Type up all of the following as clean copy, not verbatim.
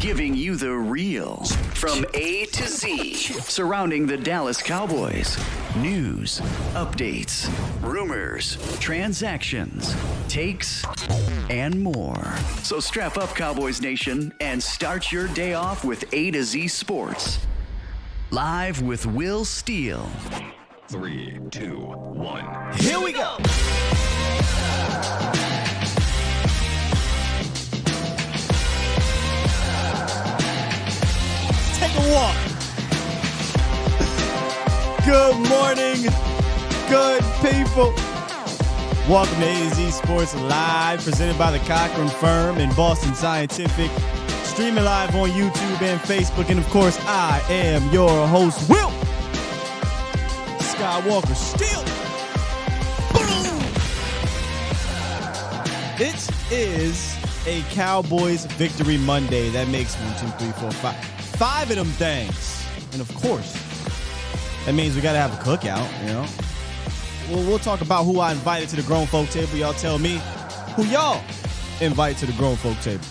giving you the real from A to Z surrounding the Dallas Cowboys. News, updates, rumors, transactions, takes, and more. So strap up, Cowboys Nation, and start your day off with A to Z Sports. Live with Will Steele. 3, 2, 1. Here we go. Take a walk. Good morning, good people. Welcome to AZ Sports Live, presented by the Cochran Firm and Boston Scientific. Streaming live on YouTube and Facebook. And of course, I am your host, Will Skywalker Steele. Boom! It is a Cowboys Victory Monday. That makes 1, 2, 3, 4, 5. 5 of them things. And of course, that means we got to have a cookout, you know. We'll talk about who I invited to the grown folk table. Y'all tell me who y'all invite to the grown folk table.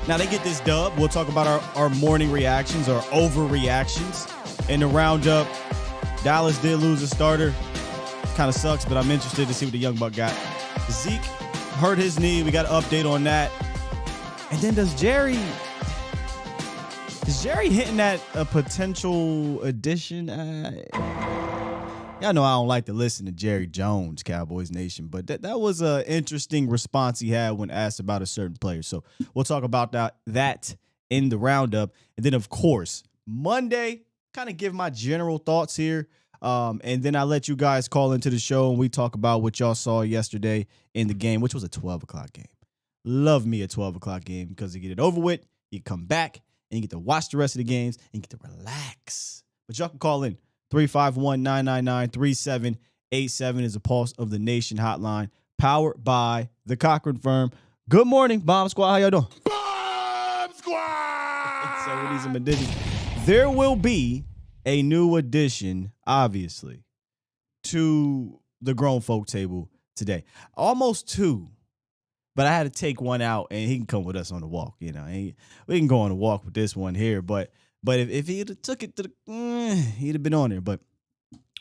Now, they get this dub. We'll talk about our morning reactions, our overreactions. In the roundup, Dallas did lose a starter. Kind of sucks, but I'm interested to see what the young buck got. Zeke hurt his knee. We got an update on that. And then is Jerry hitting at a potential addition? Y'all know I don't like to listen to Jerry Jones, Cowboys Nation, but that was an interesting response he had when asked about a certain player. So we'll talk about that in the roundup. And then, of course, Monday, kind of give my general thoughts here. And then I'll let you guys call into the show and we talk about what y'all saw yesterday in the game, which was a 12 o'clock game. Love me a 12 o'clock game because you get it over with, you come back, and you get to watch the rest of the games and you get to relax. But y'all can call in. 351-999-3787 is a Pulse of the Nation hotline, powered by the Cochran Firm. Good morning, Bomb Squad. How y'all doing? Bomb Squad! So we need some additions. There will be a new addition, obviously, to the grown folk table today. Almost 2, but I had to take one out, and he can come with us on the walk. You know, we can go on a walk with this one here, but if he had took it to the, he'd have been on there. But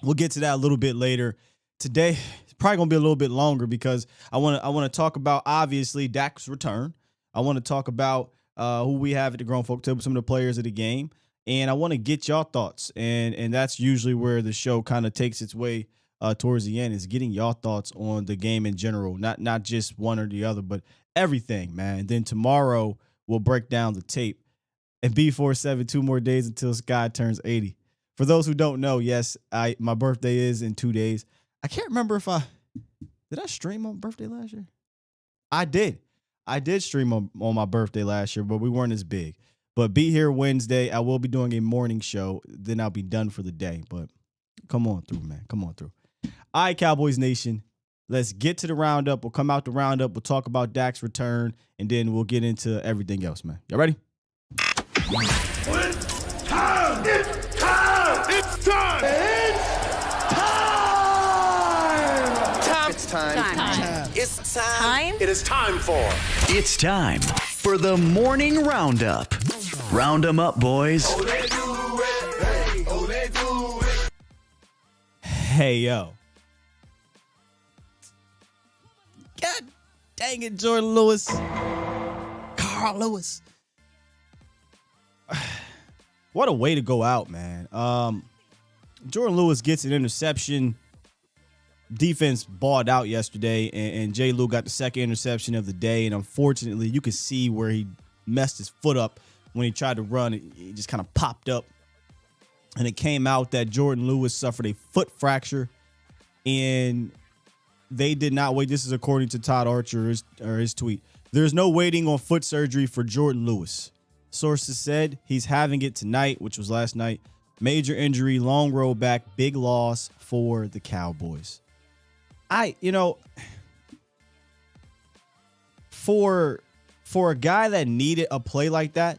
we'll get to that a little bit later. Today, it's probably gonna be a little bit longer because I want to talk about, obviously, Dak's return. I want to talk about who we have at the grown folk table, some of the players of the game, and I want to get y'all thoughts. And that's usually where the show kind of takes its way towards the end, is getting y'all thoughts on the game in general, not just one or the other, but everything, man. And then tomorrow we'll break down the tape. And B47, 2 more days until Sky turns 80. For those who don't know, yes, my birthday is in 2 days. I can't remember if did I stream on birthday last year? I did. I did stream on my birthday last year, but we weren't as big. But be here Wednesday. I will be doing a morning show. Then I'll be done for the day. But come on through, man. Come on through. All right, Cowboys Nation. Let's get to the roundup. We'll come out the roundup. We'll talk about Dak's return, and then we'll get into everything else, man. Y'all ready? It's time! It's time! It's time! It's time! It's time! It is time for... It's time for the morning roundup. Round 'em up, boys. Hey, yo. God dang it, Jordan Lewis. Carl Lewis. What a way to go out, man. Jordan Lewis gets an interception. Defense balled out yesterday, and J. Lou got the second interception of the day. And unfortunately, you could see where he messed his foot up when he tried to run. It just kind of popped up. And it came out that Jordan Lewis suffered a foot fracture. And they did not wait. This is according to Todd Archer, his tweet. There's no waiting on foot surgery for Jordan Lewis. Sources said he's having it tonight, which was last night. Major injury, long road back, big loss for the Cowboys. For a guy that needed a play like that,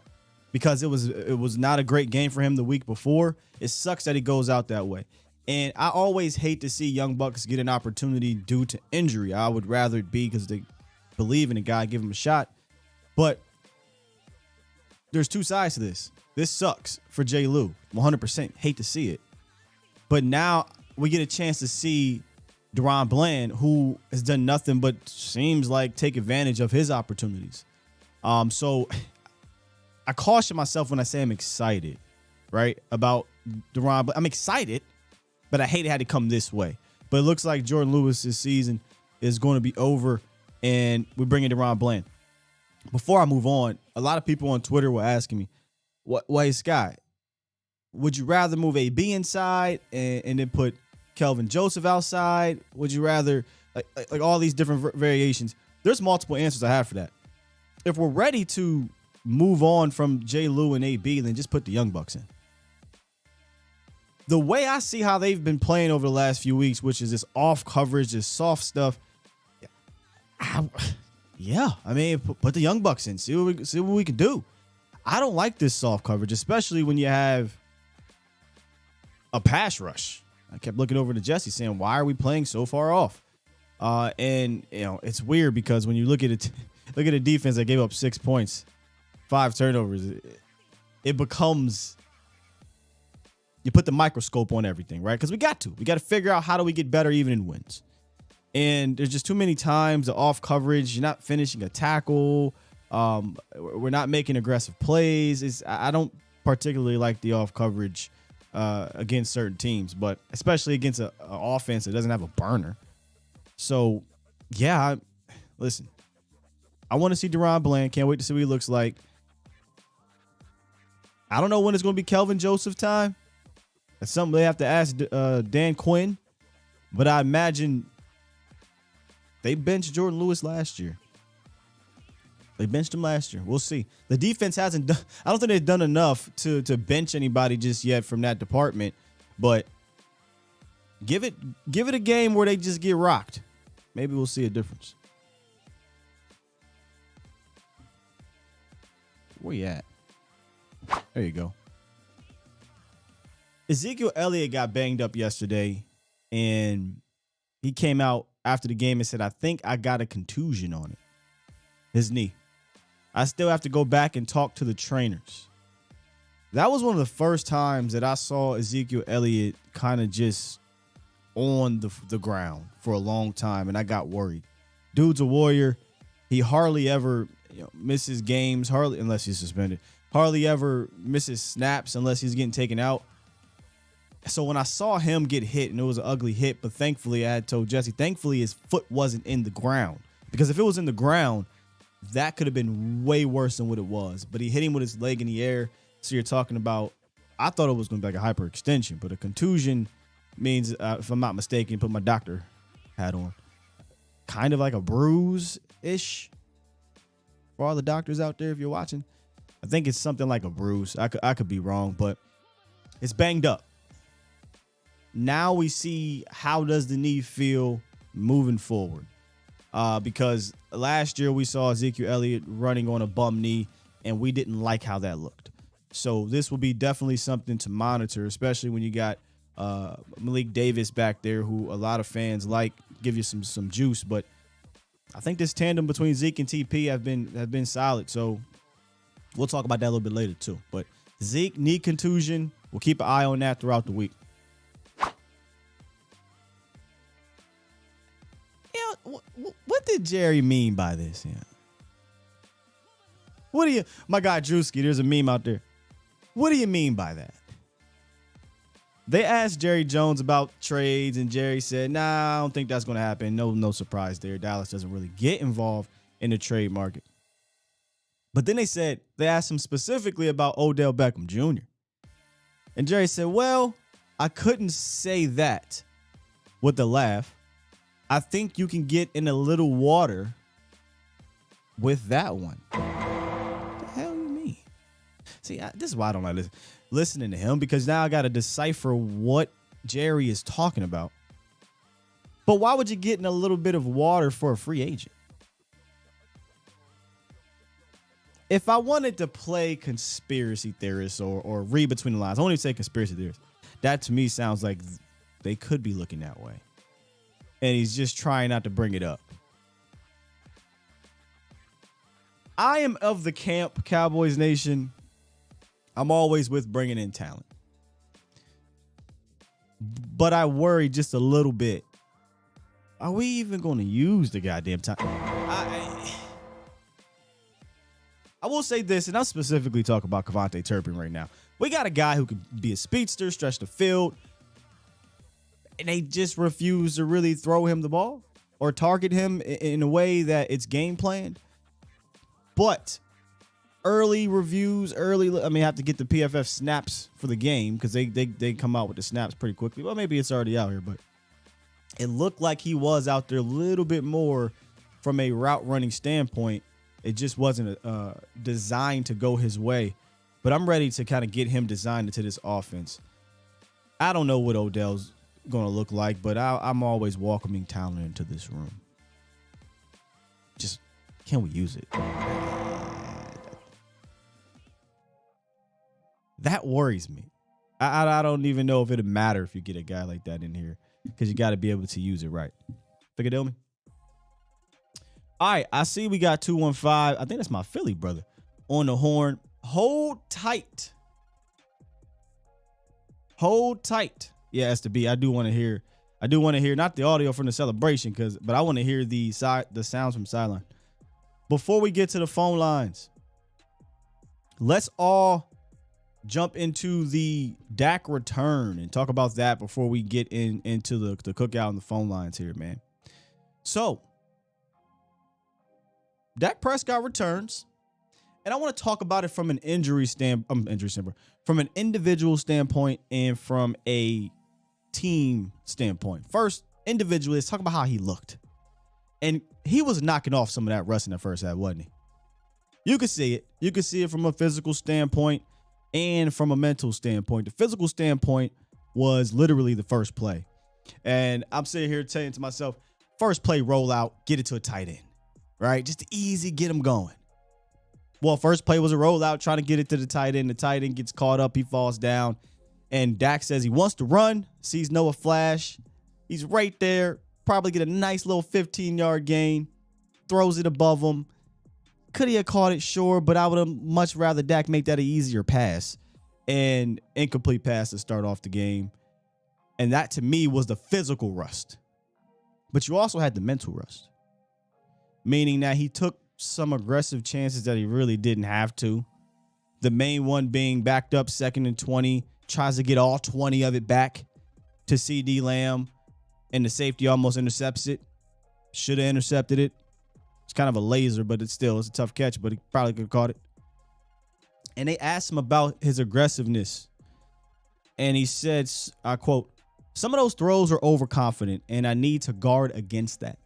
because it was not a great game for him the week before, it sucks that he goes out that way. And I always hate to see young bucks get an opportunity due to injury. I would rather it be because they believe in a guy, give him a shot. But there's two sides to this. This sucks for J. Lou. 100%. Hate to see it. But now we get a chance to see Deron Bland, who has done nothing but seems like take advantage of his opportunities. So I caution myself when I say I'm excited, right, about Deron Bland. I'm excited, but I hate it had to come this way. But it looks like Jordan Lewis's season is going to be over, and we're bringing Deron Bland. Before I move on, a lot of people on Twitter were asking me, "Hey, Sky, would you rather move AB inside and then put Kelvin Joseph outside? Would you rather like all these different variations?" There's multiple answers I have for that. If we're ready to move on from J. Lou and AB, then just put the Young Bucks in. The way I see how they've been playing over the last few weeks, which is this off coverage, this soft stuff. Yeah, I mean, put the Young Bucks in. See what we can do. I don't like this soft coverage, especially when you have a pass rush. I kept looking over to Jesse saying, "Why are we playing so far off?" And it's weird because when you look at it, look at the defense that gave up 6 points, 5 turnovers. It becomes, you put the microscope on everything, right? Because we got to figure out how do we get better even in wins. And there's just too many times the off coverage, you're not finishing a tackle. We're not making aggressive plays. I don't particularly like the off coverage against certain teams, but especially against an offense that doesn't have a burner. So, yeah, listen, I want to see Deron Bland. Can't wait to see what he looks like. I don't know when it's going to be Kelvin Joseph time. That's something they have to ask Dan Quinn. But I imagine they benched Jordan Lewis last year. They benched him last year. We'll see. The defense hasn't done, I don't think they've done enough to bench anybody just yet from that department. But give it a game where they just get rocked. Maybe we'll see a difference. Where you at? There you go. Ezekiel Elliott got banged up yesterday, and he came out after the game and said, "I think I got a contusion on it." His knee. I still have to go back and talk to the trainers. That was one of the first times that I saw Ezekiel Elliott kind of just on the ground for a long time, and I got worried. Dude's a warrior. He hardly ever misses games, hardly unless he's suspended. Hardly ever misses snaps unless he's getting taken out. So when I saw him get hit, and it was an ugly hit, but thankfully I had told Jesse, thankfully his foot wasn't in the ground. Because if it was in the ground, that could have been way worse than what it was. But he hit him with his leg in the air. So you're talking about, I thought it was going to be like a hyperextension, but a contusion means, if I'm not mistaken, put my doctor hat on, kind of like a bruise-ish. For all the doctors out there, if you're watching, I think it's something like a bruise. I could be wrong, but it's banged up. Now we see how does the knee feel moving forward. Because last year we saw Ezekiel Elliott running on a bum knee, and we didn't like how that looked. So this will be definitely something to monitor, especially when you got Malik Davis back there, who a lot of fans like, give you some juice. But I think this tandem between Zeke and TP have been solid. So we'll talk about that a little bit later too. But Zeke, knee contusion, we'll keep an eye on that throughout the week. What did Jerry mean by this? Yeah. What do you, my guy Drewski, there's a meme out there. What do you mean by that? They asked Jerry Jones about trades, and Jerry said, "Nah, I don't think that's going to happen." No surprise there. Dallas doesn't really get involved in the trade market. But then they asked him specifically about Odell Beckham Jr. And Jerry said, "Well, I couldn't say that," with a laugh. "I think you can get in a little water with that one." What the hell you mean? See, this is why I don't like listening to him, because now I got to decipher what Jerry is talking about. But why would you get in a little bit of water for a free agent? If I wanted to play conspiracy theorists or read between the lines, I won't even say conspiracy theorists. That to me sounds like they could be looking that way. And he's just trying not to bring it up. I am of the camp, Cowboys Nation, I'm always with bringing in talent. But I worry just a little bit. Are we even going to use the goddamn time? I will say this, and I'm specifically talking about Kevontae Turpin right now. We got a guy who could be a speedster, stretch the field, and they just refuse to really throw him the ball or target him in a way that it's game planned. But early reviews, have to get the PFF snaps for the game because they come out with the snaps pretty quickly. Well, maybe it's already out here, but it looked like he was out there a little bit more from a route running standpoint. It just wasn't designed to go his way. But I'm ready to kind of get him designed into this offense. I don't know what Odell's going to look like, but I'm always welcoming talent into this room. Just, can we use it? That worries me. I don't even know if it'd matter if you get a guy like that in here because you got to be able to use it right. Figure me? All right, I see we got 215. I think that's my Philly brother on the horn. Hold tight. Hold tight. Yeah, STB. I do want to hear not the audio from the celebration, but I want to hear the sounds from sideline. Before we get to the phone lines, let's all jump into the Dak return and talk about that before we get into the cookout and the phone lines here, man. So, Dak Prescott returns, and I want to talk about it from an from an individual standpoint and from a team standpoint. First, individually, let's talk about how he looked. And he was knocking off some of that rust in the first half, wasn't he? You could see it. You could see it from a physical standpoint and from a mental standpoint. The physical standpoint was literally the first play. And I'm sitting here saying to myself, first play rollout, get it to a tight end, right? Just easy, get him going. Well, first play was a rollout, trying to get it to the tight end. The tight end gets caught up. He falls down. And Dak says he wants to run, sees Noah Flash. He's right there. Probably get a nice little 15-yard gain. Throws it above him. Could he have caught it? Sure, but I would have much rather Dak make that an easier pass. And incomplete pass to start off the game. And that, to me, was the physical rust. But you also had the mental rust. Meaning that he took some aggressive chances that he really didn't have to. The main one being backed up 2nd and 20. Tries to get all 20 of it back to CD Lamb. And the safety almost intercepts it. Should have intercepted it. It's kind of a laser, but it's a tough catch, but he probably could have caught it. And they asked him about his aggressiveness. And he said, I quote, "Some of those throws are overconfident, and I need to guard against that.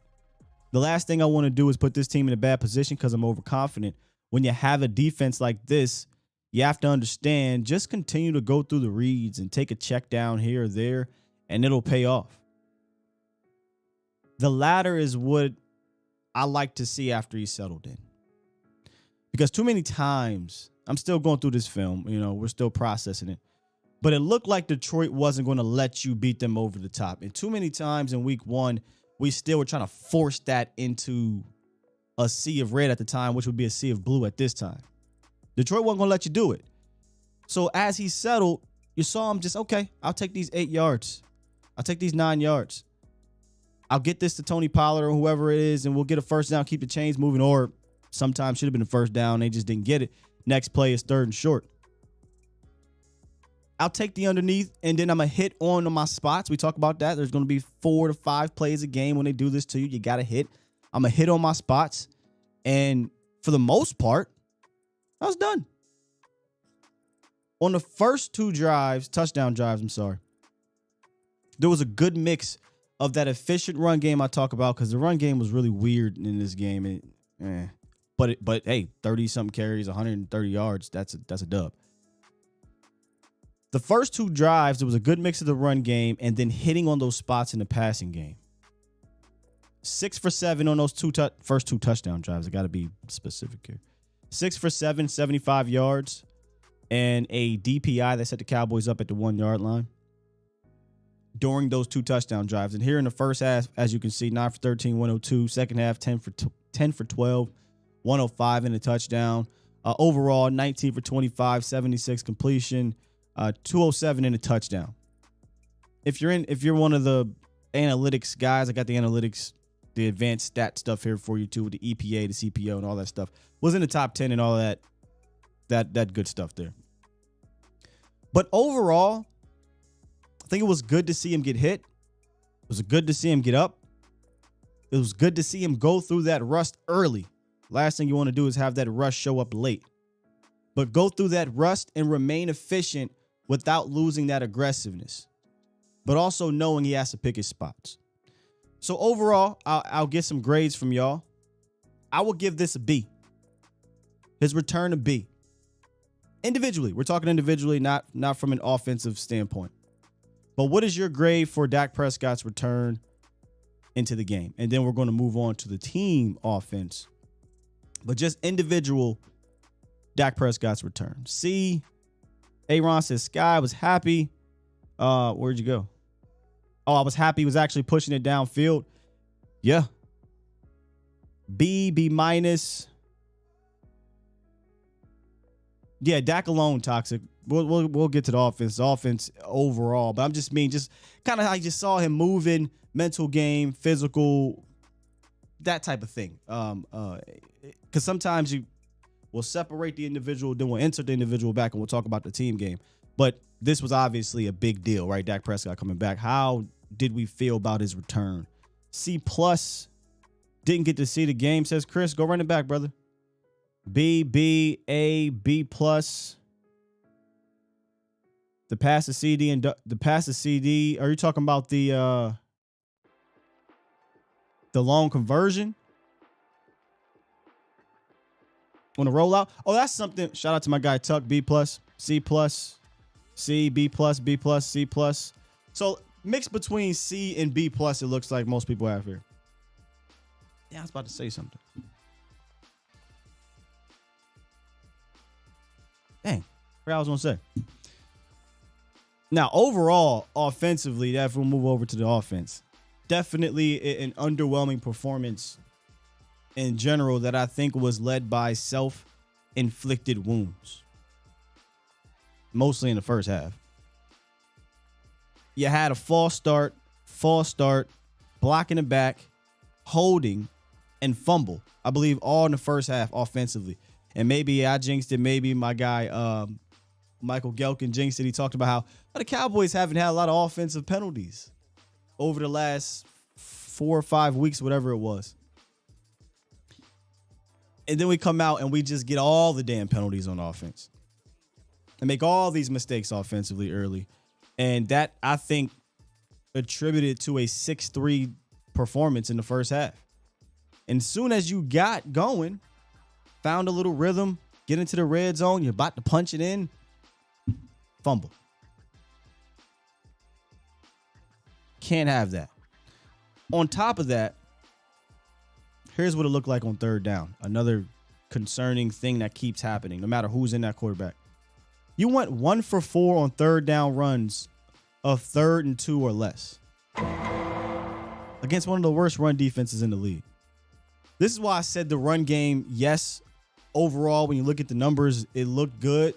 The last thing I want to do is put this team in a bad position because I'm overconfident. When you have a defense like this, you have to understand, just continue to go through the reads and take a check down here or there, and it'll pay off." The latter is what I like to see after he's settled in. Because too many times, I'm still going through this film, we're still processing it, but it looked like Detroit wasn't going to let you beat them over the top. And too many times in week one, we still were trying to force that into a sea of red at the time, which would be a sea of blue at this time. Detroit wasn't going to let you do it. So as he settled, you saw him just, okay, I'll take these 8 yards. I'll take these 9 yards. I'll get this to Tony Pollard or whoever it is, and we'll get a first down, keep the chains moving, or sometimes should have been a first down. They just didn't get it. Next play is 3rd and short. I'll take the underneath, and then I'm going to hit on my spots. We talk about that. There's going to be 4 to 5 plays a game when they do this to you. You got to hit. I'm going to hit on my spots. And for the most part, I was done. On the first 2 drives, touchdown drives, there was a good mix of that efficient run game I talk about, because the run game was really weird in this game. But hey, 30-something carries, 130 yards, that's a dub. The first 2 drives, there was a good mix of the run game and then hitting on those spots in the passing game. 6 for 7 on those first 2 touchdown drives. I got to be specific here. 6 for 7, 75 yards, and a DPI that set the Cowboys up at the 1-yard line during those 2 touchdown drives. And here in the first half, as you can see, 9 for 13, 102. Second half, 10 for 12, 105 in a touchdown. Overall, 19 for 25, 76 completion, 207 and a touchdown. If you're one of the analytics guys, I got the analytics, the advanced stat stuff here for you too, with the EPA, the CPO, and all that stuff. Was in the top 10 and all that good stuff there. But overall, I think it was good to see him get hit. It was good to see him get up. It was good to see him go through that rust early. Last thing you want to do is have that rust show up late. But go through that rust and remain efficient without losing that aggressiveness. But also knowing he has to pick his spots. So overall, I'll get some grades from y'all. I will give this a B. His return a B. Individually. We're talking individually, not from an offensive standpoint. But what is your grade for Dak Prescott's return into the game? And then we're going to move on to the team offense. But just individual Dak Prescott's return. C. Aaron says, Sky was happy. Where'd you go? Oh, I was happy he was actually pushing it downfield. Yeah. B minus. Yeah, Dak alone toxic. We'll get to the offense. The offense overall, but I'm just kind of how you just saw him moving, mental game, physical, that type of thing. Because sometimes you will separate the individual, then we'll insert the individual back, and we'll talk about the team game. But this was obviously a big deal, right? Dak Prescott coming back. How did we feel about his return? C+. Didn't get to see the game, says Chris. Go run it back, brother. B, A, B+. The pass to CD and the pass to CD. Are you talking about the long conversion on the rollout? Oh, that's something. Shout out to my guy Tuck. B+, C+, C, B+, B+, C+. So mixed between C and B+, it looks like most people have here. Yeah, I was about to say something. Dang, what I was gonna say. Now, overall, offensively, if we'll move over to the offense, definitely an underwhelming performance in general that I think was led by self-inflicted wounds. Mostly in the first half. You had a false start, blocking the back, holding, and fumble. I believe all in the first half offensively. And maybe I jinxed it. Maybe my guy Michael Gelkin jinxed it. He talked about how the Cowboys haven't had a lot of offensive penalties over the last 4 or 5 weeks, whatever it was. And then we come out and we just get all the damn penalties on offense and make all these mistakes offensively early. And that, I think, attributed to a 6-3 performance in the first half. And as soon as you got going, found a little rhythm, get into the red zone, you're about to punch it in, fumble. Can't have that. On top of that, here's what it looked like on third down. Another concerning thing that keeps happening, no matter who's in that quarterback. You went 1 for 4 on third down runs of 3rd and 2 or less against one of the worst run defenses in the league. This is why I said the run game, yes, overall, when you look at the numbers, it looked good,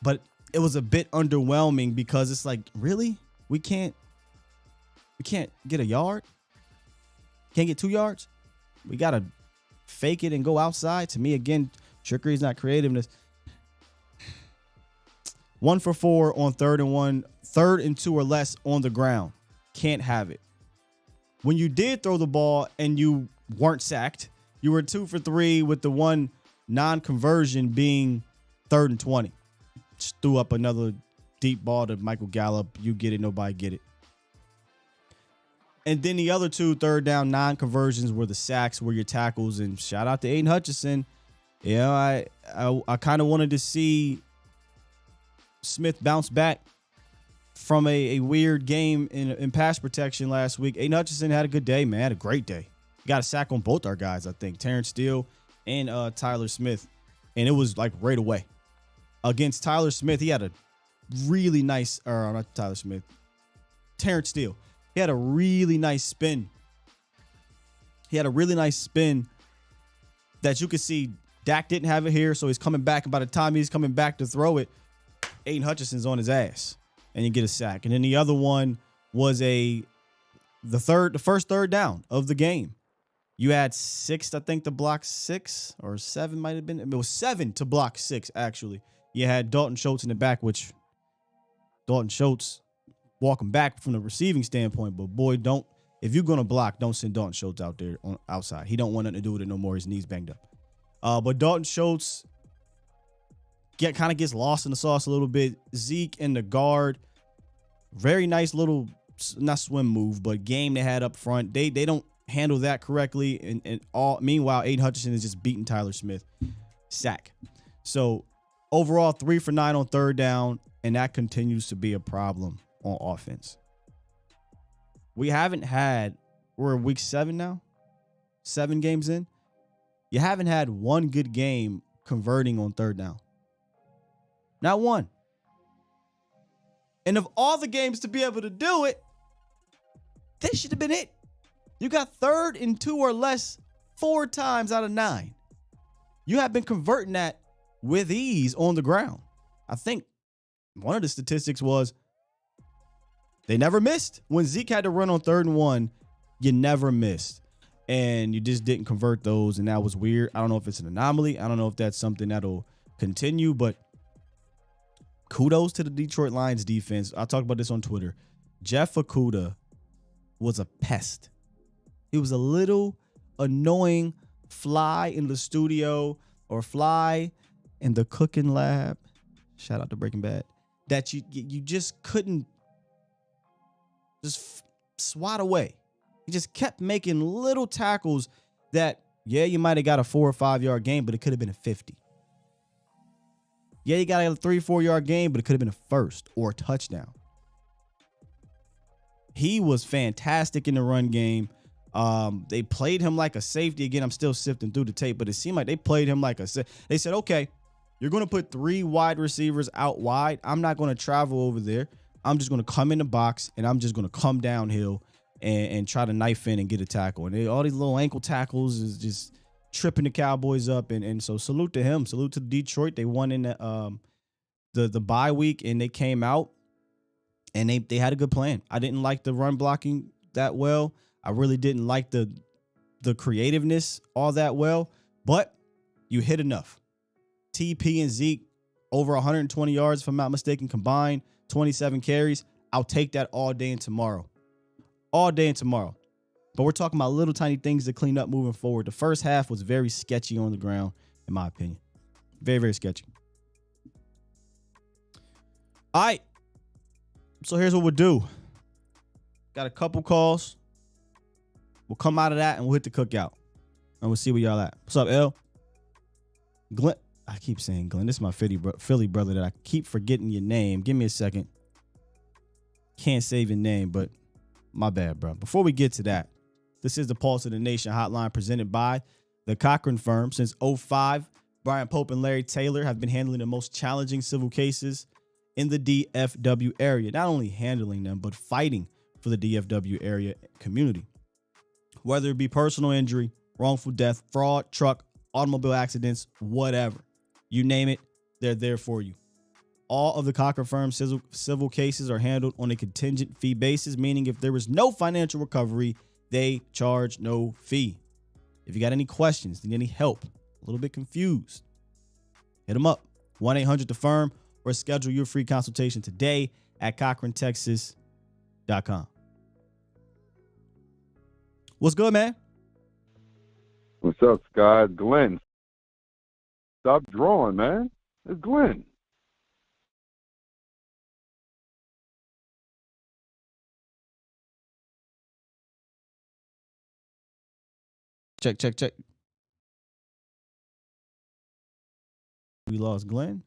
but it was a bit underwhelming because it's like, really? We can't get a yard? Can't get 2 yards? We got to fake it and go outside? To me, again, trickery is not creativeness. 1 for 4 on 3rd and 2 or less on the ground. Can't have it. When you did throw the ball and you weren't sacked, you were 2 for 3 with the one non-conversion being 3rd and 20. Just threw up another deep ball to Michael Gallup. You get it, nobody get it. And then the other 2 third down non-conversions were the sacks, were your tackles. And shout out to Aiden Hutchinson. Yeah, I kind of wanted to see Smith bounce back from a weird game in pass protection last week. Aiden Hutchinson had a good day, man. Had a great day. Got a sack on both our guys, I think. Terrence Steele and Tyler Smith. And it was like right away. Against Tyler Smith, he had a really nice, or not Tyler Smith, Terrence Steele. He had a really nice spin. That you could see Dak didn't have it here, so he's coming back. And by the time he's coming back to throw it, Aiden Hutchinson's on his ass, and you get a sack. And then the other one was the first third down of the game. You had 6, I think, to block 6, or 7 might have been. It was 7 to block 6, actually. You had Dalton Schultz in the back, which Dalton Schultz walking back from the receiving standpoint. But boy, if you're gonna block, don't send Dalton Schultz out there on outside. He don't want nothing to do with it no more. His knees banged up. But Dalton Schultz kind of gets lost in the sauce a little bit. Zeke in the guard, very nice little, not swim move, but game they had up front. They don't handle that correctly, and all. Meanwhile, Aiden Hutchinson is just beating Tyler Smith. Sack. So overall, 3 for 9 on third down, and that continues to be a problem on offense. We're in week 7 now, 7 games in. You haven't had one good game converting on third down. Not one. And of all the games to be able to do it, this should have been it. You got 3rd and 2 or less 4 times out of 9. You have been converting that with ease on the ground. I think one of the statistics was they never missed. When Zeke had to run on 3rd and 1, you never missed. And you just didn't convert those, and that was weird. I don't know if it's an anomaly. I don't know if that's something that'll continue, but kudos to the Detroit Lions defense. I talked about this on Twitter. Jeff Okudah was a pest. He was a little annoying fly in the studio or fly in the cooking lab. Shout out to Breaking Bad. That you just couldn't just swat away. He just kept making little tackles that, yeah, you might have got a 4 or 5 yard gain, but it could have been a 50. Yeah, you got a 3-4 yard gain, but it could have been a first or a touchdown. He was fantastic in the run game. They played him like a safety. Again, I'm still sifting through the tape, but it seemed like they played him like they said, okay, you're going to put 3 wide receivers out wide. I'm not going to travel over there. I'm just going to come in the box, and I'm just going to come downhill and try to knife in and get a tackle. And all these little ankle tackles is just tripping the Cowboys up. And so salute to him. Salute to Detroit. They won in the bye week, and they came out, and they had a good plan. I didn't like the run blocking that well. I really didn't like the creativeness all that well, but you hit enough. TP and Zeke over 120 yards, if I'm not mistaken, combined, 27 carries. I'll take that all day and tomorrow. All day and tomorrow. But we're talking about little tiny things to clean up moving forward. The first half was very sketchy on the ground, in my opinion. Very, very sketchy. All right. So here's what we'll do. Got a couple calls. We'll come out of that and we'll hit the cookout. And we'll see where y'all at. What's up, L? Glenn. I keep saying Glenn. This is my Philly brother that I keep forgetting your name. Give me a second. Can't save your name, but my bad, bro. Before we get to that, this is the Pulse of the Nation hotline presented by the Cochran Firm. Since 2005, Brian Pope and Larry Taylor have been handling the most challenging civil cases in the DFW area. Not only handling them, but fighting for the DFW area community. Whether it be personal injury, wrongful death, fraud, truck, automobile accidents, whatever. You name it, they're there for you. All of the Cochran Firm's civil cases are handled on a contingent fee basis, meaning if there is no financial recovery, they charge no fee. If you got any questions, need any help, a little bit confused, hit them up. 1-800-THE-FIRM or schedule your free consultation today at CochranTexas.com. What's good, man? What's up, Scott? Glenn. Stop drawing, man. It's Glenn. Check. We lost Glenn.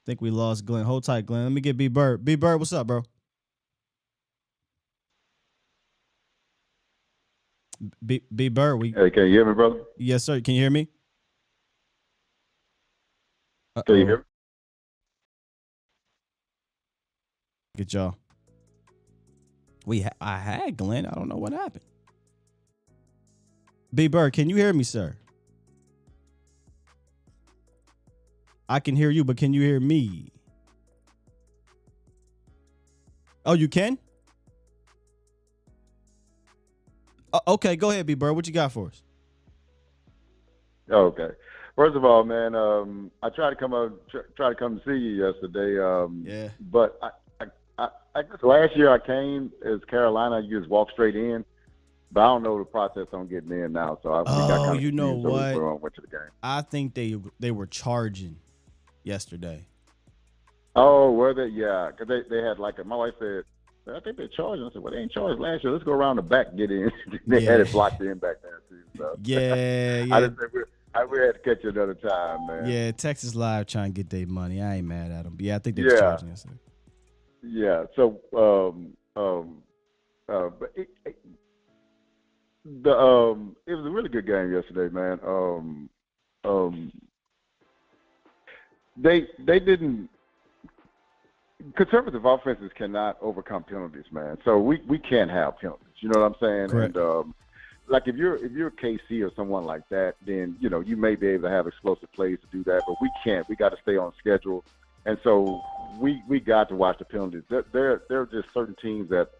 Think we lost Glenn. Hold tight, Glenn. Let me get B Bird. B Bird, what's up, bro? B Bird, Hey, can you hear me, brother? Yes, sir. Can you hear me? Can you hear me? Get y'all. I had Glenn. I don't know what happened. B Bird, can you hear me, sir? I can hear you, but can you hear me? Oh, you can? Okay, go ahead, B Bird. What you got for us? Okay. First of all, man, I tried to come see you yesterday. Yeah. But I guess last year I came as Carolina. You just walk straight in. But I don't know the process on getting in now. So we got kind of you know confused, what? So we went to the game. I think they were charging yesterday. Oh, were they? Yeah, because they had my wife said, I think they're charging. I said, well, they ain't charged last year. Let's go around the back and get in. They had it blocked in back there, too. So. Yeah. I just said we had to catch you another time, man. Yeah, Texas Live trying to get their money. I ain't mad at them. But yeah, I think they were charging yesterday. Yeah, so but it was a really good game yesterday, man. They didn't. Conservative offenses cannot overcome penalties, man. So we can't have penalties. You know what I'm saying? Correct. And like if you're KC or someone like that, then you may be able to have explosive plays to do that, but we can't. We got to stay on schedule, and so we got to watch the penalties. There are just certain teams that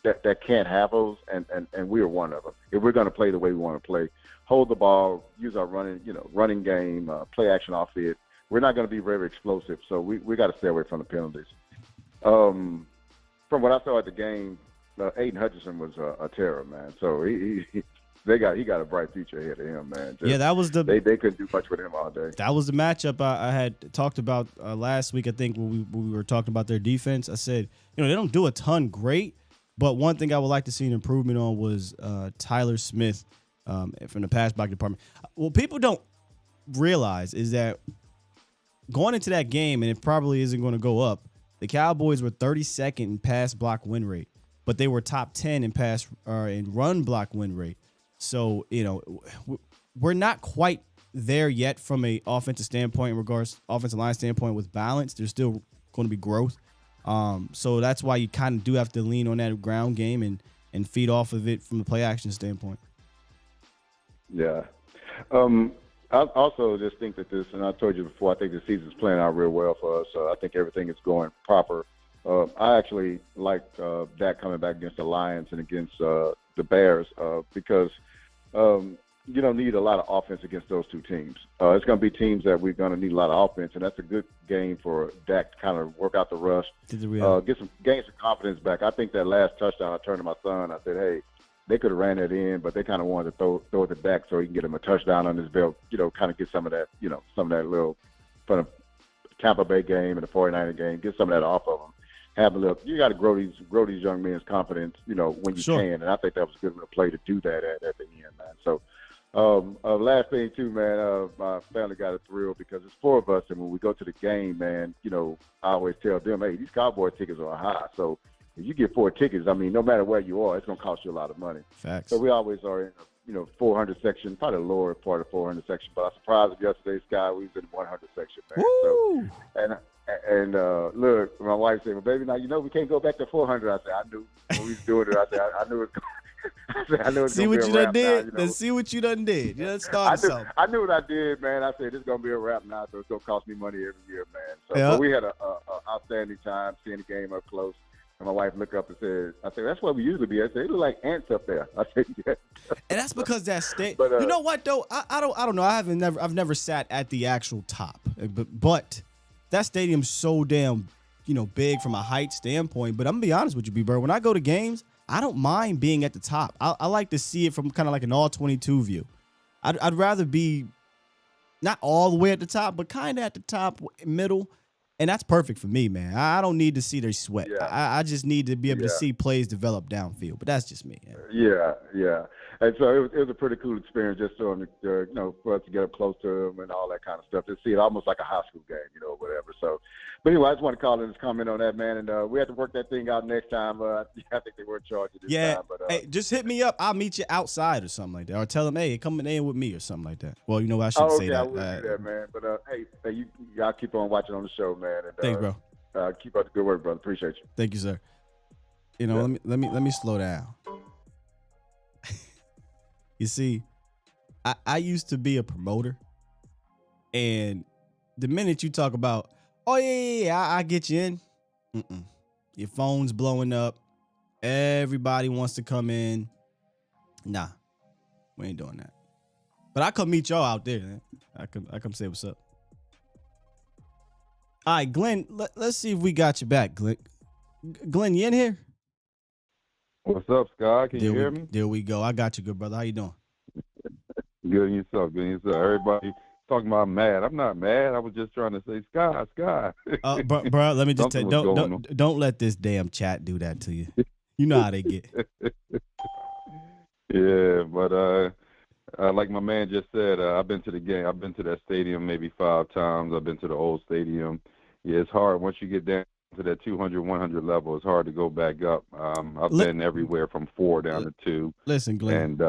that can't have those, and we are one of them. If we're going to play the way we want to play, hold the ball, use our running game, play action off it. We're not going to be very explosive, so we got to stay away from the penalties. From what I saw at the game, Aiden Hutchinson was a terror, man. So he got a bright future ahead of him, man. That was they couldn't do much with him all day. That was the matchup I had talked about last week. I think when we were talking about their defense, I said they don't do a ton great, but one thing I would like to see an improvement on was Tyler Smith from the pass block department. What people don't realize is that going into that game, and it probably isn't going to go up, the Cowboys were 32nd in pass block win rate, but they were top 10 in run block win rate. So, we're not quite there yet from a offensive standpoint in regards offensive line standpoint with balance. There's still going to be growth. So that's why you kind of do have to lean on that ground game and feed off of it from the play action standpoint. Yeah. I also just think that and I told you before, I think the season's playing out real well for us. I think everything is going proper. I actually like Dak coming back against the Lions and against the Bears because you don't need a lot of offense against those two teams. It's going to be teams that we're going to need a lot of offense, and that's a good game for Dak to kind of work out the rush, gain some confidence back. I think that last touchdown, I turned to my son, I said, hey, they could have ran it in, but they kind of wanted to throw it back so he can get him a touchdown on his belt, kind of get some of that little from the Tampa Bay game and the 49er game, get some of that off of him. Have a little. You got to grow these young men's confidence, when you can, and I think that was a good little play to do that at the end, man. So, last thing too, man, my family got a thrill because it's four of us, and when we go to the game, man, I always tell them, hey, these Cowboy tickets are high, so if you get 4 tickets, I mean, no matter where you are, it's going to cost you a lot of money. Facts. So we always are in 400 section, probably the lower part of 400 section. But I was surprised at yesterday's guy. We was in 100 section, man. Woo! So, and look, my wife said, well, baby, now we can't go back to 400. I said, I knew when we was doing it. I said, I knew it. I knew it. See what you done did. Let's see what you done did. You done started something. I knew what I did, man. I said, it's going to be a wrap now, so it's going to cost me money every year, man. So but we had a outstanding time seeing the game up close. And my wife looked up and said, I said, that's where we usually be. I said, it look like ants up there. I said, yeah. And that's because that state. You know what though? I don't know. I've never sat at the actual top, but that stadium's so damn, big from a height standpoint. But I'm gonna be honest with you, B-Bird. When I go to games, I don't mind being at the top. I like to see it from kind of like an all 22 view. I'd rather be not all the way at the top, but kind of at the top, middle. And that's perfect for me, man. I don't need to see their sweat. Yeah. I just need to be able to see plays develop downfield. But that's just me. Yeah. And so it was a pretty cool experience just for us to get up close to them and all that kind of stuff. To see it almost like a high school game, whatever. So, but anyway, I just want to call in and comment on that, man. And we have to work that thing out next time. I think they were charged this time. But, hey, just hit me up. I'll meet you outside or something like that. Or tell them, hey, come in with me or something like that. Well, I shouldn't say that. I will do that, man. But, hey, y'all keep on watching on the show, man. And, thanks, bro. Keep up the good work, brother. Appreciate you. Thank you, sir. let me slow down. You see, I used to be a promoter, and the minute you talk about, oh yeah, I get you in, your phone's blowing up, everybody wants to come in. Nah, we ain't doing that. But I come meet y'all out there, man. I come say what's up. All right, Glenn, let's see if we got you back, Glenn. Glenn, you in here? What's up, Scott? Can you hear me? There we go. I got you, good brother. How you doing? Good in yourself. Everybody talking about mad. I'm not mad. I was just trying to say, Sky. Bro, let me just tell you, don't let this damn chat do that to you. You know how they get. Yeah, but like my man just said, I've been to the game. I've been to that stadium maybe 5 times. I've been to the old stadium. Yeah, it's hard. Once you get down to that 200, 100 level, it's hard to go back up. I've been everywhere from 4 down to 2. Listen, Glenn.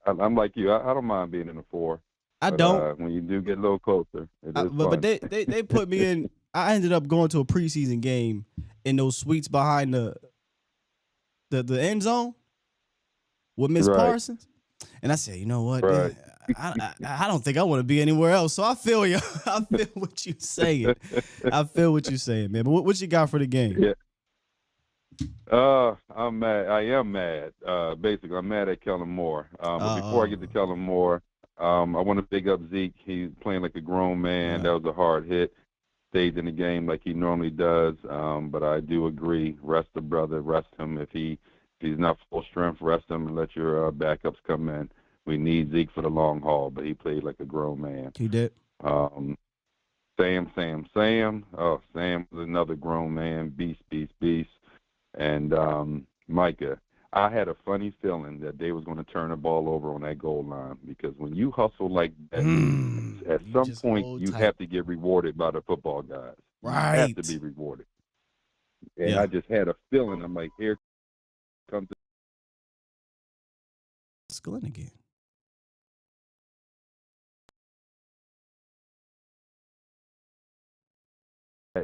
And I'm like you. I don't mind being in the 4. I don't. When you do get a little closer, it is fun. But they put me in. I ended up going to a preseason game in those suites behind the end zone with Miss Parsons. And I said, you know what? Right. I don't think I want to be anywhere else. So I feel you. I feel what you're saying. Man. But what you got for the game? Yeah. I'm mad. I am mad. Basically, I'm mad at Kellen Moore. But before I get to Kellen Moore, I want to big up Zeke. He's playing like a grown man. That was a hard hit. Stayed in the game like he normally does. But I do agree. Rest the brother. Rest him. If he's not full strength, rest him and let your backups come in. We need Zeke for the long haul, but he played like a grown man. He did. Sam. Oh, Sam was another grown man. Beast. And Micah, I had a funny feeling that they was going to turn the ball over on that goal line because when you hustle like that, at some point you have to get rewarded by the football guys. Right. You have to be rewarded. And I just had a feeling. I'm like, here comes it's Glenn again.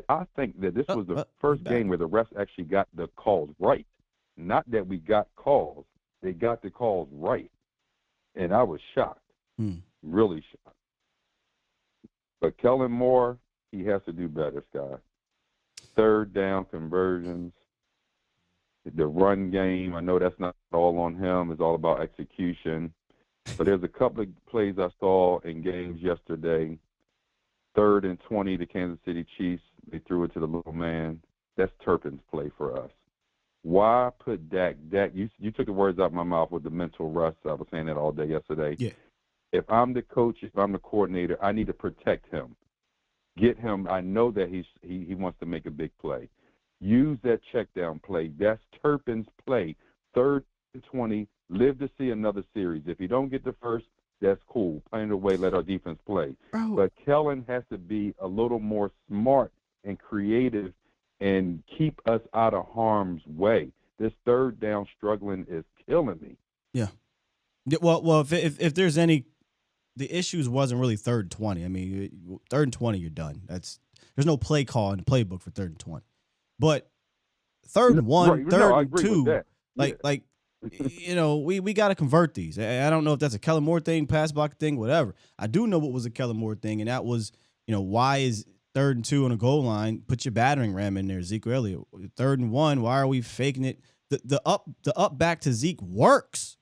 I think that this was the first game where the refs actually got the calls right. Not that we got calls. They got the calls right. And I was shocked. Really shocked. But Kellen Moore, he has to do better, Scott. 3rd down conversions. The run game, I know that's not all on him. It's all about execution. But there's a couple of plays I saw in games yesterday. 3rd and 20, the Kansas City Chiefs, they threw it to the little man. That's Turpin's play for us. Why put Dak? Dak, you took the words out of my mouth with the mental rust. I was saying that all day yesterday. Yeah. If I'm the coach, if I'm the coordinator, I need to protect him. Get him. I know that he wants to make a big play. Use that check down play. That's Turpin's play. 3rd and 20, live to see another series. If you don't get the first, that's cool. Play it away, let our defense play. Bro. But Kellen has to be a little more smart and creative and keep us out of harm's way. This 3rd down struggling is killing me. Yeah. Well, if there's any, the issues wasn't really 3rd and 20. I mean, 3rd and 20, you're done. There's no play call in the playbook for 3rd and 20. But 3rd and 1, 3rd and 2, like we got to convert these. I don't know if that's a Kellen Moore thing, pass block thing, whatever. I do know what was a Kellen Moore thing, and that was, why is 3rd and 2 on a goal line? Put your battering ram in there, Ezekiel Elliott. 3rd and 1, why are we faking it? The up back to Zeke works.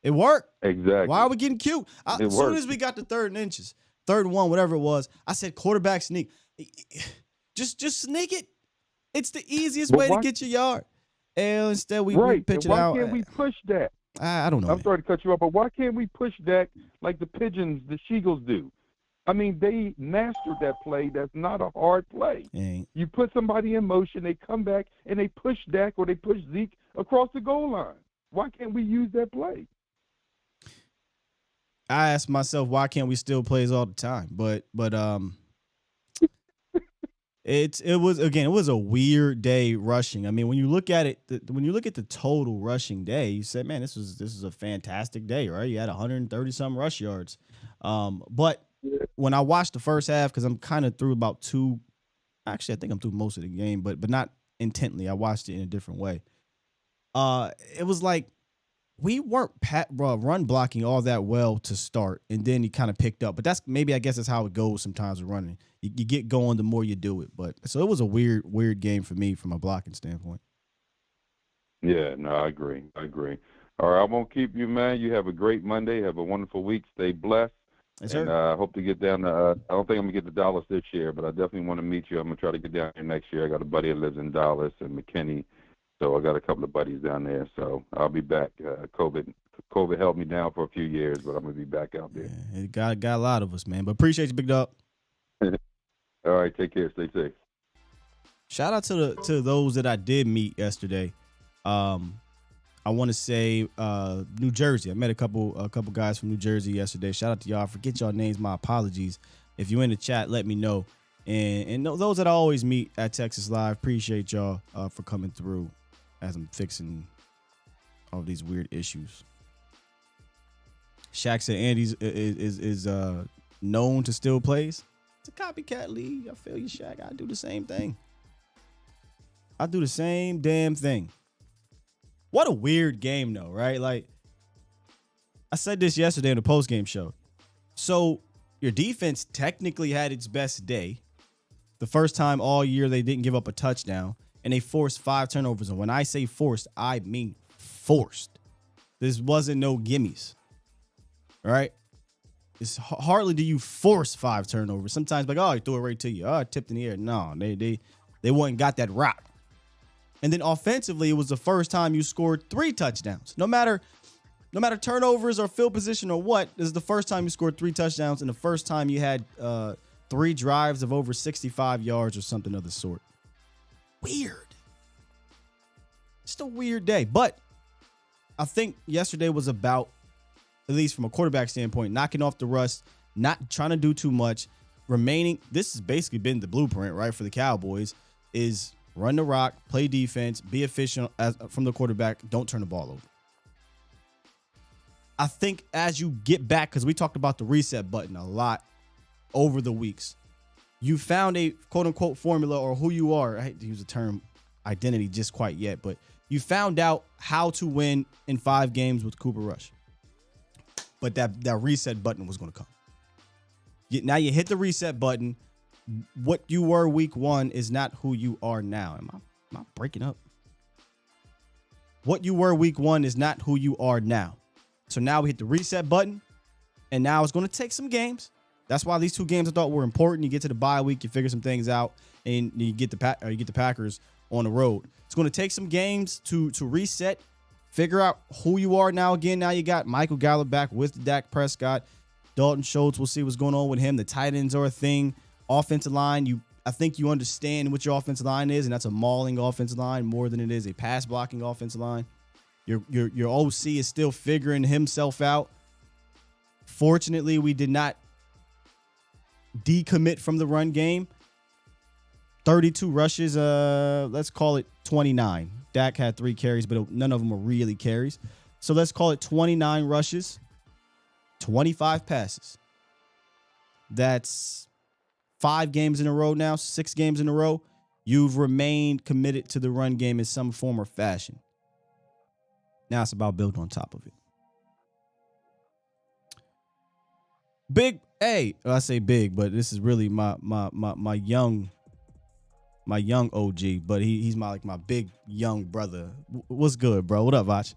It worked. Exactly. Why are we getting cute? As soon as we got the 3rd and inches, 3rd and 1, whatever it was, I said quarterback sneak. Just sneak it. It's the easiest way to get your yard. And instead we pitch it out. Why can't we push that? I don't know. I'm sorry to cut you off, but why can't we push that like the pigeons, the Sheagles do? I mean, they mastered that play. That's not a hard play. You put somebody in motion, they come back, and they push Dak or they push Zeke across the goal line. Why can't we use that play? I ask myself, why can't we still plays all the time? But it was a weird day rushing. I mean, when you look at it, when you look at the total rushing day, you said, man, this is a fantastic day, right? You had 130 some rush yards. But when I watched the first half, because I'm kind of through about 2, actually I think I'm through most of the game, but not intently. I watched it in a different way. It was like we weren't run blocking all that well to start, and then he kind of picked up. But I guess that's how it goes sometimes with running. You get going the more you do it. But so it was a weird game for me from a blocking standpoint. Yeah, no, I agree. All right, I won't keep you, man. You have a great Monday. Have a wonderful week. Stay blessed. Yes, and I hope to get down to, I don't think I'm going to get to Dallas this year, but I definitely want to meet you. I'm going to try to get down here next year. I got a buddy that lives in Dallas and McKinney, so I got a couple of buddies down there. So I'll be back. COVID held me down for a few years, but I'm going to be back out there. Yeah, it got a lot of us, man. But appreciate you, big dog. All right, take care. Stay safe. Shout out to those that I did meet yesterday. I want to say New Jersey. I met a couple guys from New Jersey yesterday. Shout out to y'all. Forget y'all names. My apologies. If you're in the chat, let me know. And those that I always meet at Texas Live, appreciate y'all for coming through as I'm fixing all these weird issues. Shaq said Andy's is known to steal plays. It's a copycat league. I feel you, Shaq. I do the same thing. I do the same damn thing. What a weird game, though, right? Like, I said this yesterday in the postgame show. So, your defense technically had its best day. The first time all year they didn't give up a touchdown, and they forced 5 turnovers. And when I say forced, I mean forced. This wasn't no gimmies, all right? It's hardly do you force 5 turnovers. Sometimes, like, oh, he threw it right to you. Oh, it tipped in the air. No, they wouldn't got that rock. And then offensively, it was the first time you scored 3 touchdowns. No matter turnovers or field position or what, this is the first time you scored 3 touchdowns and the first time you had 3 drives of over 65 yards or something of the sort. Weird. Just a weird day. But I think yesterday was about, at least from a quarterback standpoint, knocking off the rust, not trying to do too much, remaining. This has basically been the blueprint, right, for the Cowboys, is run the rock, play defense, be efficient from the quarterback, don't turn the ball over. I think as you get back, because we talked about the reset button a lot over the weeks, you found a quote-unquote formula or who you are. I hate to use the term identity just quite yet, but you found out how to win in 5 games with Cooper Rush. But that reset button was going to come. Now you hit the reset button. What you were week 1 is not who you are now. Am I breaking up? What you were week 1 is not who you are now. So now we hit the reset button, and now it's going to take some games. That's why these 2 games I thought were important. You get to the bye week, you figure some things out, and you get the Packers on the road. It's going to take some games to reset, figure out who you are now again. Now you got Michael Gallup back with Dak Prescott. Dalton Schultz, we'll see what's going on with him. The tight ends are a thing. Offensive line, I think you understand what your offensive line is, and that's a mauling offensive line more than it is a pass blocking offensive line. Your OC is still figuring himself out. Fortunately, we did not decommit from the run game. 32 rushes, let's call it 29. Dak had 3 carries, but none of them were really carries. So let's call it 29 rushes, 25 passes. That's 5 games in a row now, 6 games in a row. You've remained committed to the run game in some form or fashion. Now it's about building on top of it. Big, I say big, but this is really my young OG, but he's my big young brother. What's good, bro? What up, Vach?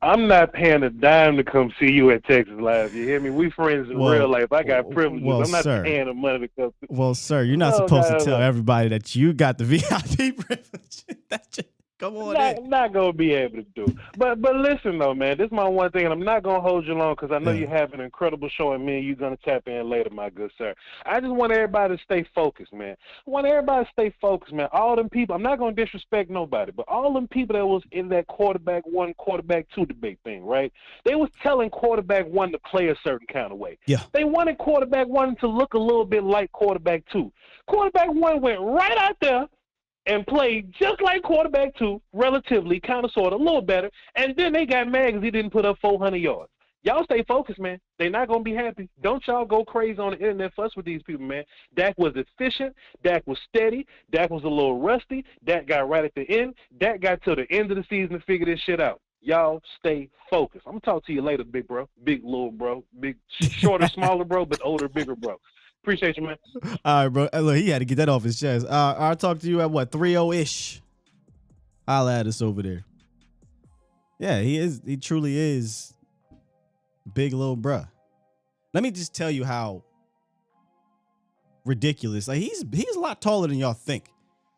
I'm not paying a dime to come see you at Texas Live. You hear me? We friends in real life. I got privileges. I'm not paying the money to come. Well, sir, you're not supposed to tell everybody that you got the VIP privilege. Come on, not gonna be able to do. But listen though, man, this is my one thing, and I'm not gonna hold you long because I know you have an incredible show, and me and you're gonna tap in later, my good sir. I just want everybody to stay focused, man. All them people. I'm not gonna disrespect nobody, but all them people that was in that quarterback 1, quarterback 2 debate thing, right? They was telling quarterback 1 to play a certain kind of way. Yeah. They wanted quarterback 1 to look a little bit like quarterback 2. Quarterback 1 went right out there and played just like quarterback 2, relatively, kind of, sort of, a little better, and then they got mad because he didn't put up 400 yards. Y'all stay focused, man. They're not going to be happy. Don't y'all go crazy on the internet fuss with these people, man. Dak was efficient. Dak was steady. Dak was a little rusty. Dak got right at the end. Dak got to the end of the season to figure this shit out. Y'all stay focused. I'm going to talk to you later, big bro. Big little bro. Big, shorter, smaller bro, but older, bigger bro. Appreciate you, man. All right, bro. Look, he had to get that off his chest. I'll talk to you at what, 3:00-ish? I'll add us over there. Yeah, he is. He truly is big little bruh. Let me just tell you how ridiculous. Like he's a lot taller than y'all think.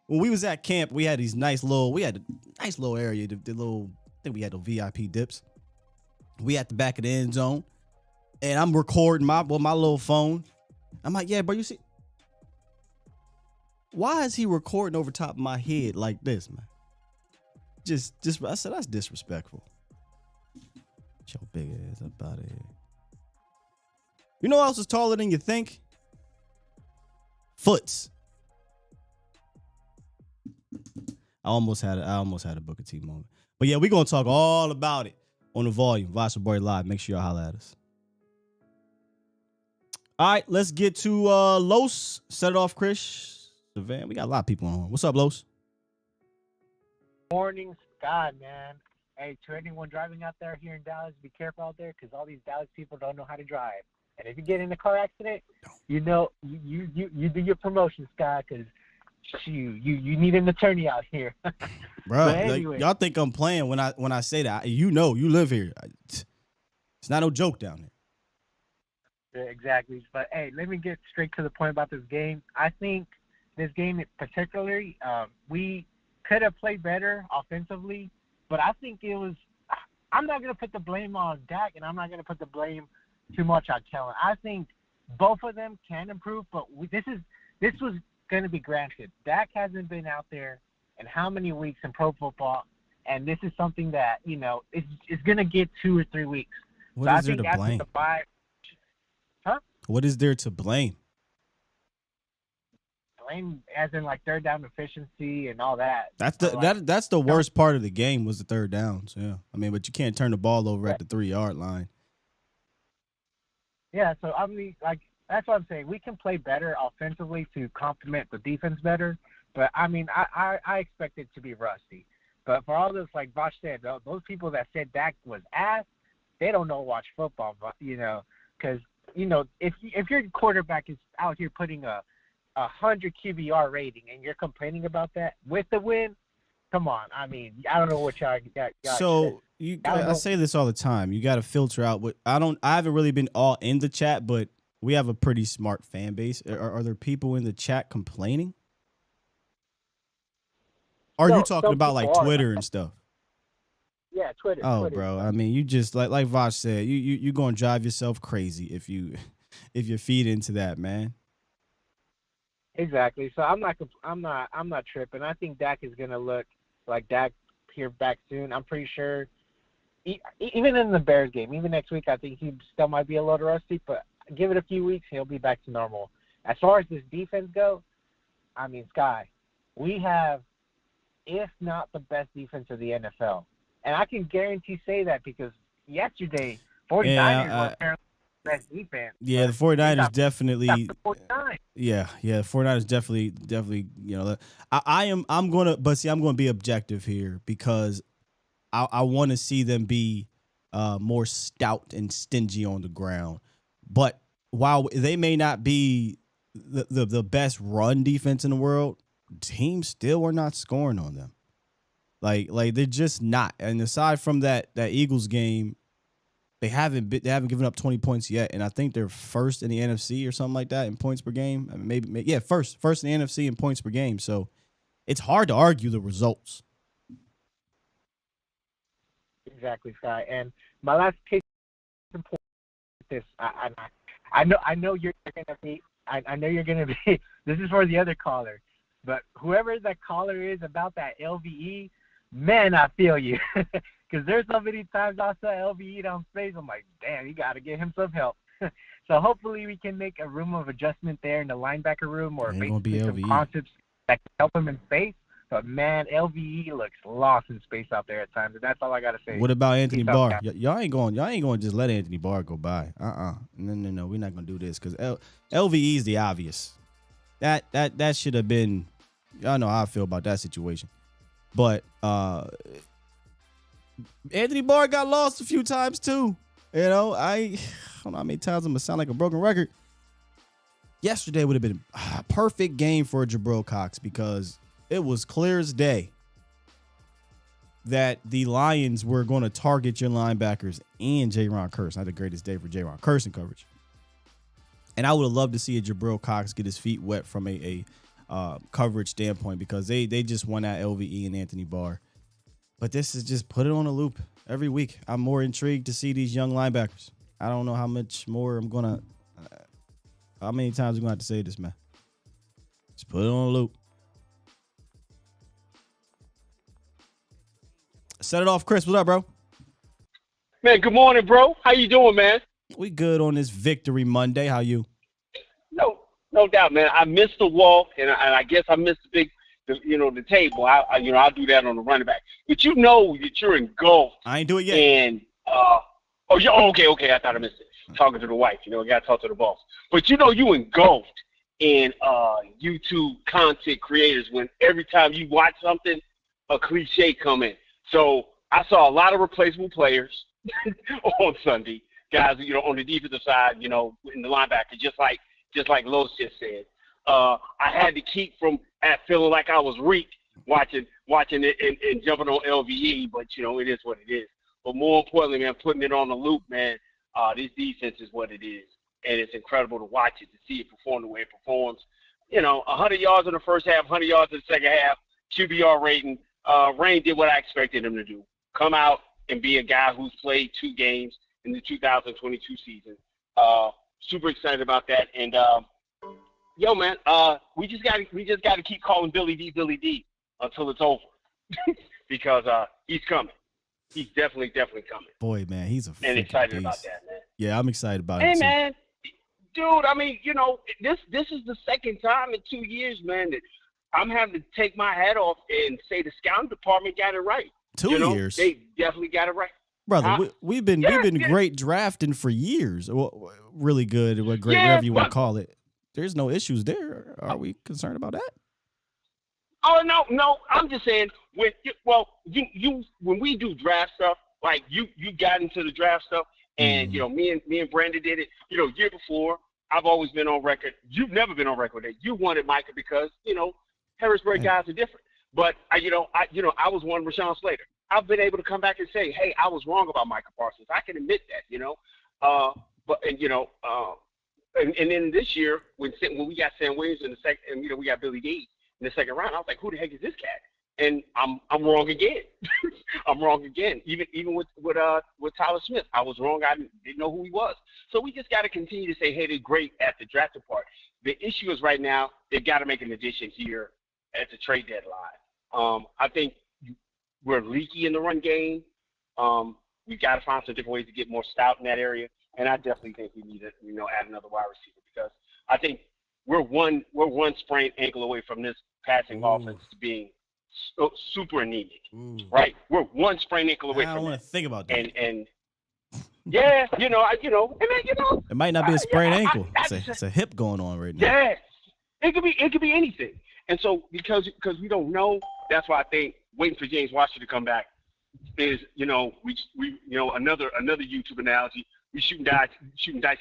When we was at camp, we had a nice little area. The little, I think we had the VIP dips. We at the back of the end zone, and I'm recording my little phone. I'm like, yeah, bro, you see, why is he recording over top of my head like this, man? Just I said that's disrespectful. Get your big ass up out of here. You know who else is taller than you think? Foots. I almost had a Booker T moment. But yeah, we're gonna talk all about it on the volume. Varsity Boy Live. Make sure y'all holler at us. All right, let's get to Los. Set it off, Chris. Savan. We got a lot of people on. What's up, Los? Morning, Scott, man. Hey, to anyone driving out there here in Dallas, be careful out there because all these Dallas people don't know how to drive. And if you get in a car accident, you know you do your promotion, Scott, because you need an attorney out here. Bro, anyway. like, y'all think I'm playing when I say that. You know, you live here. It's not no joke down there. Yeah, exactly. But hey, let me get straight to the point about this game. I think this game particularly, we could have played better offensively, but I think it was. I'm not gonna put the blame on Dak, and I'm not gonna put the blame too much on Kellen. I think both of them can improve, but this was going to be granted. Dak hasn't been out there in how many weeks in pro football, and this is something that, you know, it's going to get 2 or 3 weeks. What is there to blame? What is there to blame? Blame as in like third down efficiency and all that. That's the worst part of the game was the third downs. Yeah, I mean, but you can't turn the ball over at the 3-yard line. Yeah, so I mean, like that's what I'm saying. We can play better offensively to complement the defense better, but I mean, I expect it to be rusty. But for all this, like Bosch said, those people that said Dak was ass, they don't know watch football, you know, because you know if your quarterback is out here putting a 100 QBR rating and you're complaining about that with the win, come on. I mean, I don't know what y'all got. So. I say this all the time. You got to filter out what I haven't really been all in the chat, but we have a pretty smart fan base. Are there people in the chat complaining? Are you talking about like Twitter and stuff? Yeah, Twitter. Oh, Twitter. Bro, I mean, you just like Vosh said, you gonna drive yourself crazy if you feed into that, man. Exactly. So I'm not tripping. I think Dak is gonna look like Dak here back soon. I'm pretty sure. Even in the Bears game, even next week, I think he still might be a little rusty, but give it a few weeks, he'll be back to normal. As far as this defense goes, I mean, Sky, we have, if not the best defense of the NFL. And I can guarantee say that because yesterday, 49ers were apparently the best defense. Yeah, the 49ers definitely. Yeah, the 49ers definitely, you know, I'm going to be objective here because I want to see them be more stout and stingy on the ground. But while they may not be the best run defense in the world, teams still are not scoring on them. Like they're just not. And aside from that Eagles game, they haven't given up 20 points yet. And I think they're first in the NFC or something like that in points per game. I mean, maybe first in the NFC in points per game. So it's hard to argue the results. Exactly, Sky. And my last case is important. This I know you're gonna be. I know you're gonna be. This is for the other caller, but whoever that caller is about that LVE, man, I feel you. Because there's so many times I saw LVE on space. I'm like, damn, you got to get him some help. So hopefully we can make a room of adjustment there in the linebacker room, or basically some concepts that can help him in space. But, man, LVE looks lost in space out there at times, and that's all I got to say. What about Anthony Peace out, Barr? guys. Y'all ain't going to just let Anthony Barr go by. No. We're not going to do this because LVE is the obvious. That should have been. Y'all know how I feel about that situation. But Anthony Barr got lost a few times too. You know, I don't know how many times I'm gonna sound like a broken record. Yesterday would have been a perfect game for Jabril Cox because it was clear as day that the Lions were going to target your linebackers and Jaron Curse. Not the greatest day for Jaron Curse in coverage. And I would have loved to see a Jabril Cox get his feet wet from a coverage standpoint because they just won at LVE and Anthony Barr. But this is just put it on a loop every week. I'm more intrigued to see these young linebackers. I don't know how much more I'm going to how many times we're going to have to say this, man. Just put it on a loop. Set it off, Chris. What's up, bro? Man, good morning, bro. How you doing, man? We good on this Victory Monday. How you? No doubt, man. I missed the walk, and I guess I missed the table. I'll do that on the running back. But you know that you're engulfed. I ain't do it yet. And okay. I thought I missed it. Talking to the wife, I got to talk to the boss. But you engulfed in YouTube content creators when every time you watch something, a cliche come in. So I saw a lot of replaceable players on Sunday, guys. On the defensive side, in the linebacker, just like Los just said. I had to keep from feeling like I was reeked watching it and jumping on LVE, but it is what it is. But more importantly, man, putting it on the loop, man. This defense is what it is, and it's incredible to watch it, to see it perform the way it performs. 100 yards in the first half, 100 yards in the second half, QBR rating. Rain did what I expected him to do. Come out and be a guy who's played 2 games in the 2022 season. Super excited about that. And man, we just gotta keep calling Billy D until it's over because he's coming. He's definitely coming. Boy, man, he's and excited beast. about that, man. Yeah, I'm excited about it. Hey, too. man, dude. I mean, this is the second time in 2 years, man, that I'm having to take my hat off and say the scouting department got it right. 2 years. They definitely got it right. Brother, we've been great drafting for years. Well, really good, whatever you want to call it. There's no issues there. Are we concerned about that? Oh no. I'm just saying when we do draft stuff, like you got into the draft stuff, and me and Brandon did it. Year before, I've always been on record. You've never been on record that you wanted Micah because Harrisburg guys are different. But I was one Rashawn Slater. I've been able to come back and say, hey, I was wrong about Micah Parsons. I can admit that, and then this year when we got Sam Williams in the second, and we got Billy D in the second round, I was like, who the heck is this cat? And I'm wrong again. I'm wrong again. Even with Tyler Smith, I was wrong. I didn't know who he was. So we just got to continue to say, hey, they're great at the drafting part. The issue is right now they've got to make an addition here at the trade deadline. I think we're leaky in the run game. We've got to find some different ways to get more stout in that area. And I definitely think we need to, add another wide receiver because I think we're one sprained ankle away from this passing offense being super anemic, right? We're one sprained ankle away from that. I don't want to think about that. And yeah, and then it might not be a sprained ankle. It's a hip going on right now. Yeah, it could be anything. And so because we don't know, that's why I think waiting for James Washington to come back is we another YouTube analogy. We shooting dice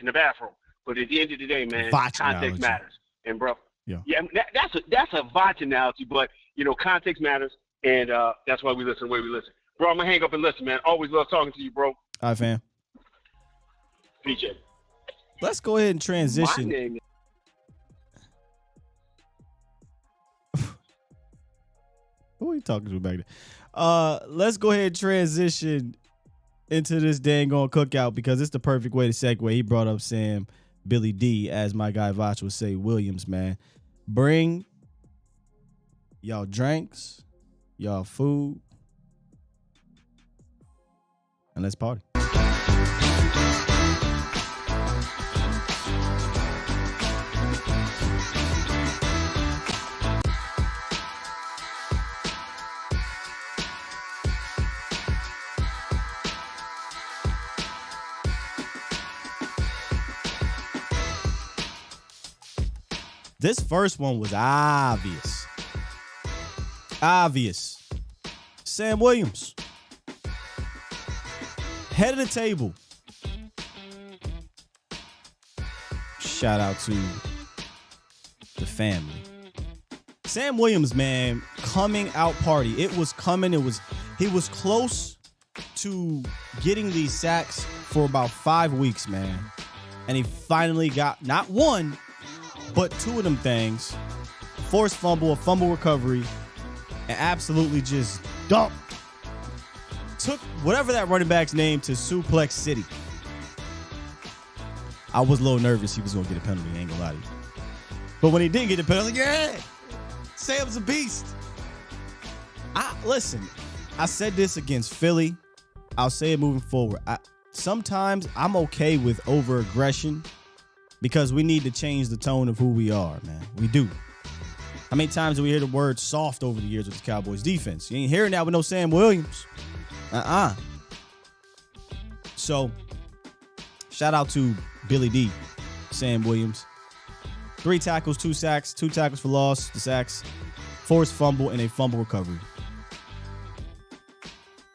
in the bathroom, but at the end of the day, man, context matters. And bro, that's a Vach analogy, but context matters, and that's why we listen the way we listen. Bro, I'm gonna hang up and listen, man. Always love talking to you, bro. All right, fam. PJ. Let's go ahead and transition. My name Who are you talking to back there? Let's go ahead and transition into this dang on cookout because it's the perfect way to segue. He brought up Sam, Billy D, as my guy Vach would say, Williams, man. Bring y'all drinks, y'all food, and let's party. This first one was obvious. Obvious. Sam Williams. Head of the table. Shout out to the family. Sam Williams, man, coming out party. It was coming. He was close to getting these sacks for about 5 weeks, man. And he finally got not one, but two of them things. Forced fumble, a fumble recovery, and absolutely just dumped. Took whatever that running back's name to Suplex City. I was a little nervous he was going to get a penalty, I ain't gonna lie to you. But when he did get a penalty, yeah, Sam's a beast. Listen, I said this against Philly. I'll say it moving forward. Sometimes I'm okay with over-aggression because we need to change the tone of who we are, man. We do. How many times do we hear the word soft over the years with the Cowboys defense? You ain't hearing that with no Sam Williams. So, shout out to Billy D, Sam Williams. 3 tackles, 2 sacks, 2 tackles for loss, the sacks, forced fumble, and a fumble recovery.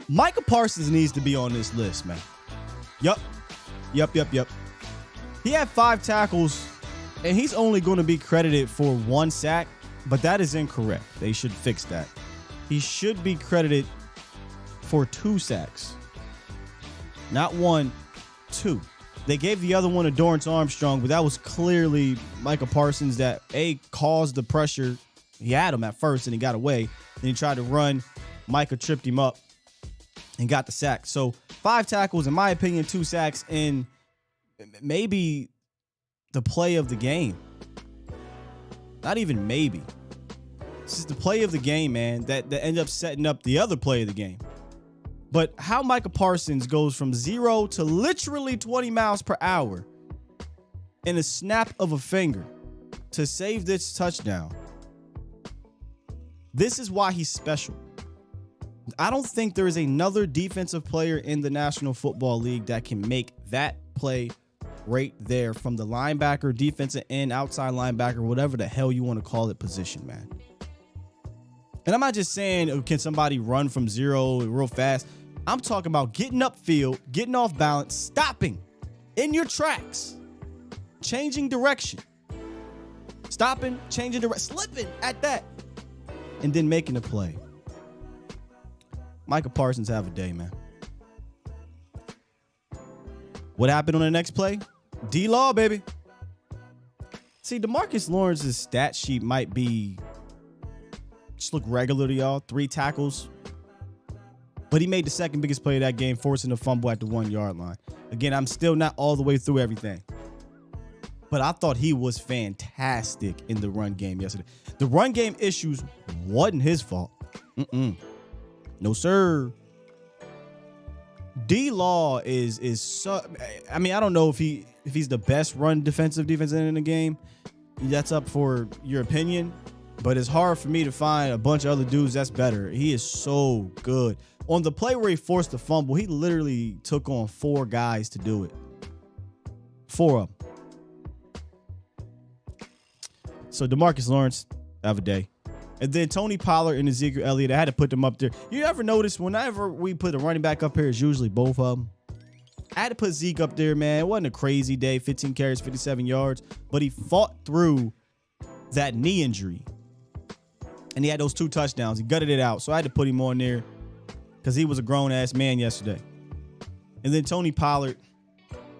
Micah Parsons needs to be on this list, man. Yup. He had 5 tackles, and he's only going to be credited for 1 sack, but that is incorrect. They should fix that. He should be credited for 2 sacks. Not 1, 2. They gave the other one to Dorrance Armstrong, but that was clearly Micah Parsons that, caused the pressure. He had him at first, and he got away. Then he tried to run. Micah tripped him up and got the sack. So 5 tackles, in my opinion, 2 sacks, and maybe the play of the game. Not even maybe. This is the play of the game, man, that ended up setting up the other play of the game. But how Micah Parsons goes from 0 to literally 20 miles per hour in a snap of a finger to save this touchdown. This is why he's special. I don't think there is another defensive player in the National Football League that can make that play right there from the linebacker, defensive end, outside linebacker, whatever the hell you want to call it position, man. And I'm not just saying, can somebody run from 0 real fast? I'm talking about getting upfield, getting off balance, stopping in your tracks, changing direction, stopping, changing direction, slipping at that, and then making a play. Micah Parsons have a day, man. What happened on the next play? D-Law, baby. See, DeMarcus Lawrence's stat sheet might be just look regular to y'all. 3 tackles. But he made the second biggest play of that game, forcing a fumble at the 1-yard line. Again, I'm still not all the way through everything. But I thought he was fantastic in the run game yesterday. The run game issues wasn't his fault. No, sir. D-Law is so, I mean, I don't know if he's the best run defensive end in the game. That's up for your opinion. But it's hard for me to find a bunch of other dudes that's better. He is so good. On the play where he forced the fumble, he literally took on 4 guys to do it. 4 of them. So DeMarcus Lawrence, have a day. And then Tony Pollard and Ezekiel Elliott, I had to put them up there. You ever notice whenever we put a running back up here, it's usually both of them. I had to put Zeke up there, man. It wasn't a crazy day, 15 carries, 57 yards. But he fought through that knee injury. And he had those 2 touchdowns. He gutted it out. So I had to put him on there because he was a grown-ass man yesterday. And then Tony Pollard,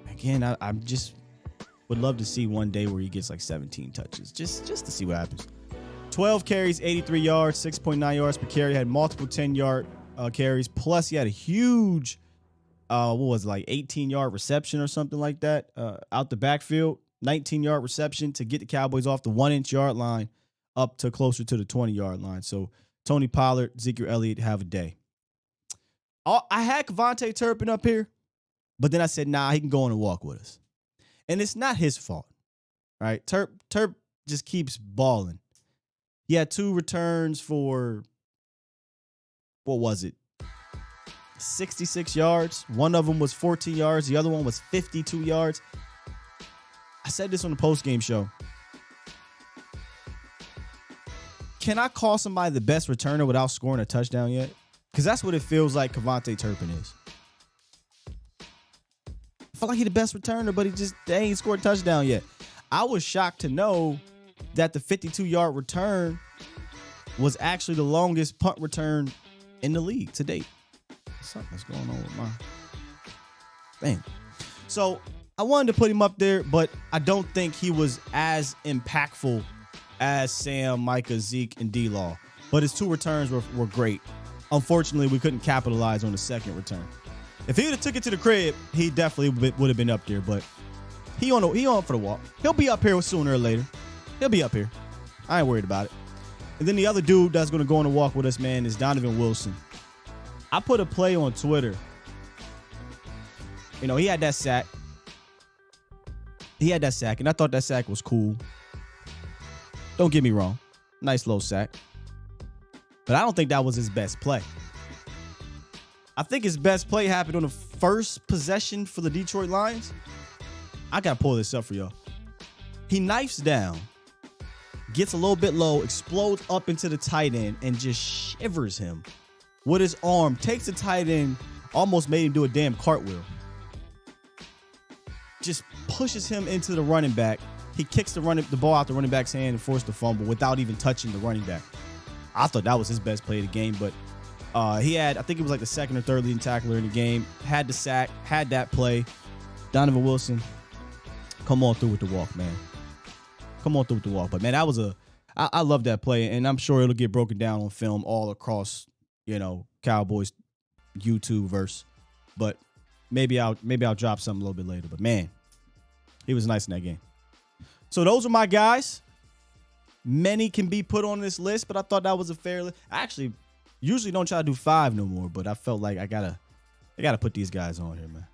again, I just would love to see one day where he gets like 17 touches, just to see what happens. 12 carries, 83 yards, 6.9 yards per carry. Had multiple 10-yard carries. Plus, he had a huge, 18-yard reception or something like that out the backfield. 19-yard reception to get the Cowboys off the 1-inch yard line up to closer to the 20-yard line. So, Tony Pollard, Ezekiel Elliott, have a day. I had Kevontae Turpin up here, but then I said, nah, he can go on and walk with us. And it's not his fault, right? Turp just keeps balling. He had 2 returns for, 66 yards. One of them was 14 yards. The other one was 52 yards. I said this on the postgame show. can I call somebody the best returner without scoring a touchdown yet? Because that's what it feels like Kevontae Turpin is. I feel like he's the best returner, but they ain't scored a touchdown yet. I was shocked to know that the 52-yard return was actually the longest punt return in the league to date. Something's going on with my thing. So I wanted to put him up there, but I don't think he was as impactful as Sam, Micah, Zeke, and D-Law. But his 2 returns were great. Unfortunately, we couldn't capitalize on the second return. If he would have took it to the crib, he definitely would have been up there. But he on for the walk. He'll be up here sooner or later. He'll be up here. I ain't worried about it. And then the other dude that's going to go on the walk with us, man, is Donovan Wilson. I put a play on Twitter. You know, he had that sack. And I thought that sack was cool. Don't get me wrong. Nice low sack. But I don't think that was his best play. I think his best play happened on the first possession for the Detroit Lions. I got to pull this up for y'all. He knifes down, gets a little bit low, explodes up into the tight end, and just shivers him with his arm. Takes the tight end, almost made him do a damn cartwheel. Just pushes him into the running back. He kicks the ball out the running back's hand and forced the fumble without even touching the running back. I thought that was his best play of the game, but he had, I think it was like the second or third leading tackler in the game, had the sack, had that play. Donovan Wilson, come on through with the walk, man. Come on through with the walk. But, man, that was I love that play, and I'm sure it'll get broken down on film all across, Cowboys YouTube verse. But maybe I'll drop something a little bit later. But, man, he was nice in that game. So those are my guys. Many can be put on this list, but I thought that was a fair list. I actually usually don't try to do 5 no more, but I felt like I gotta put these guys on here, man.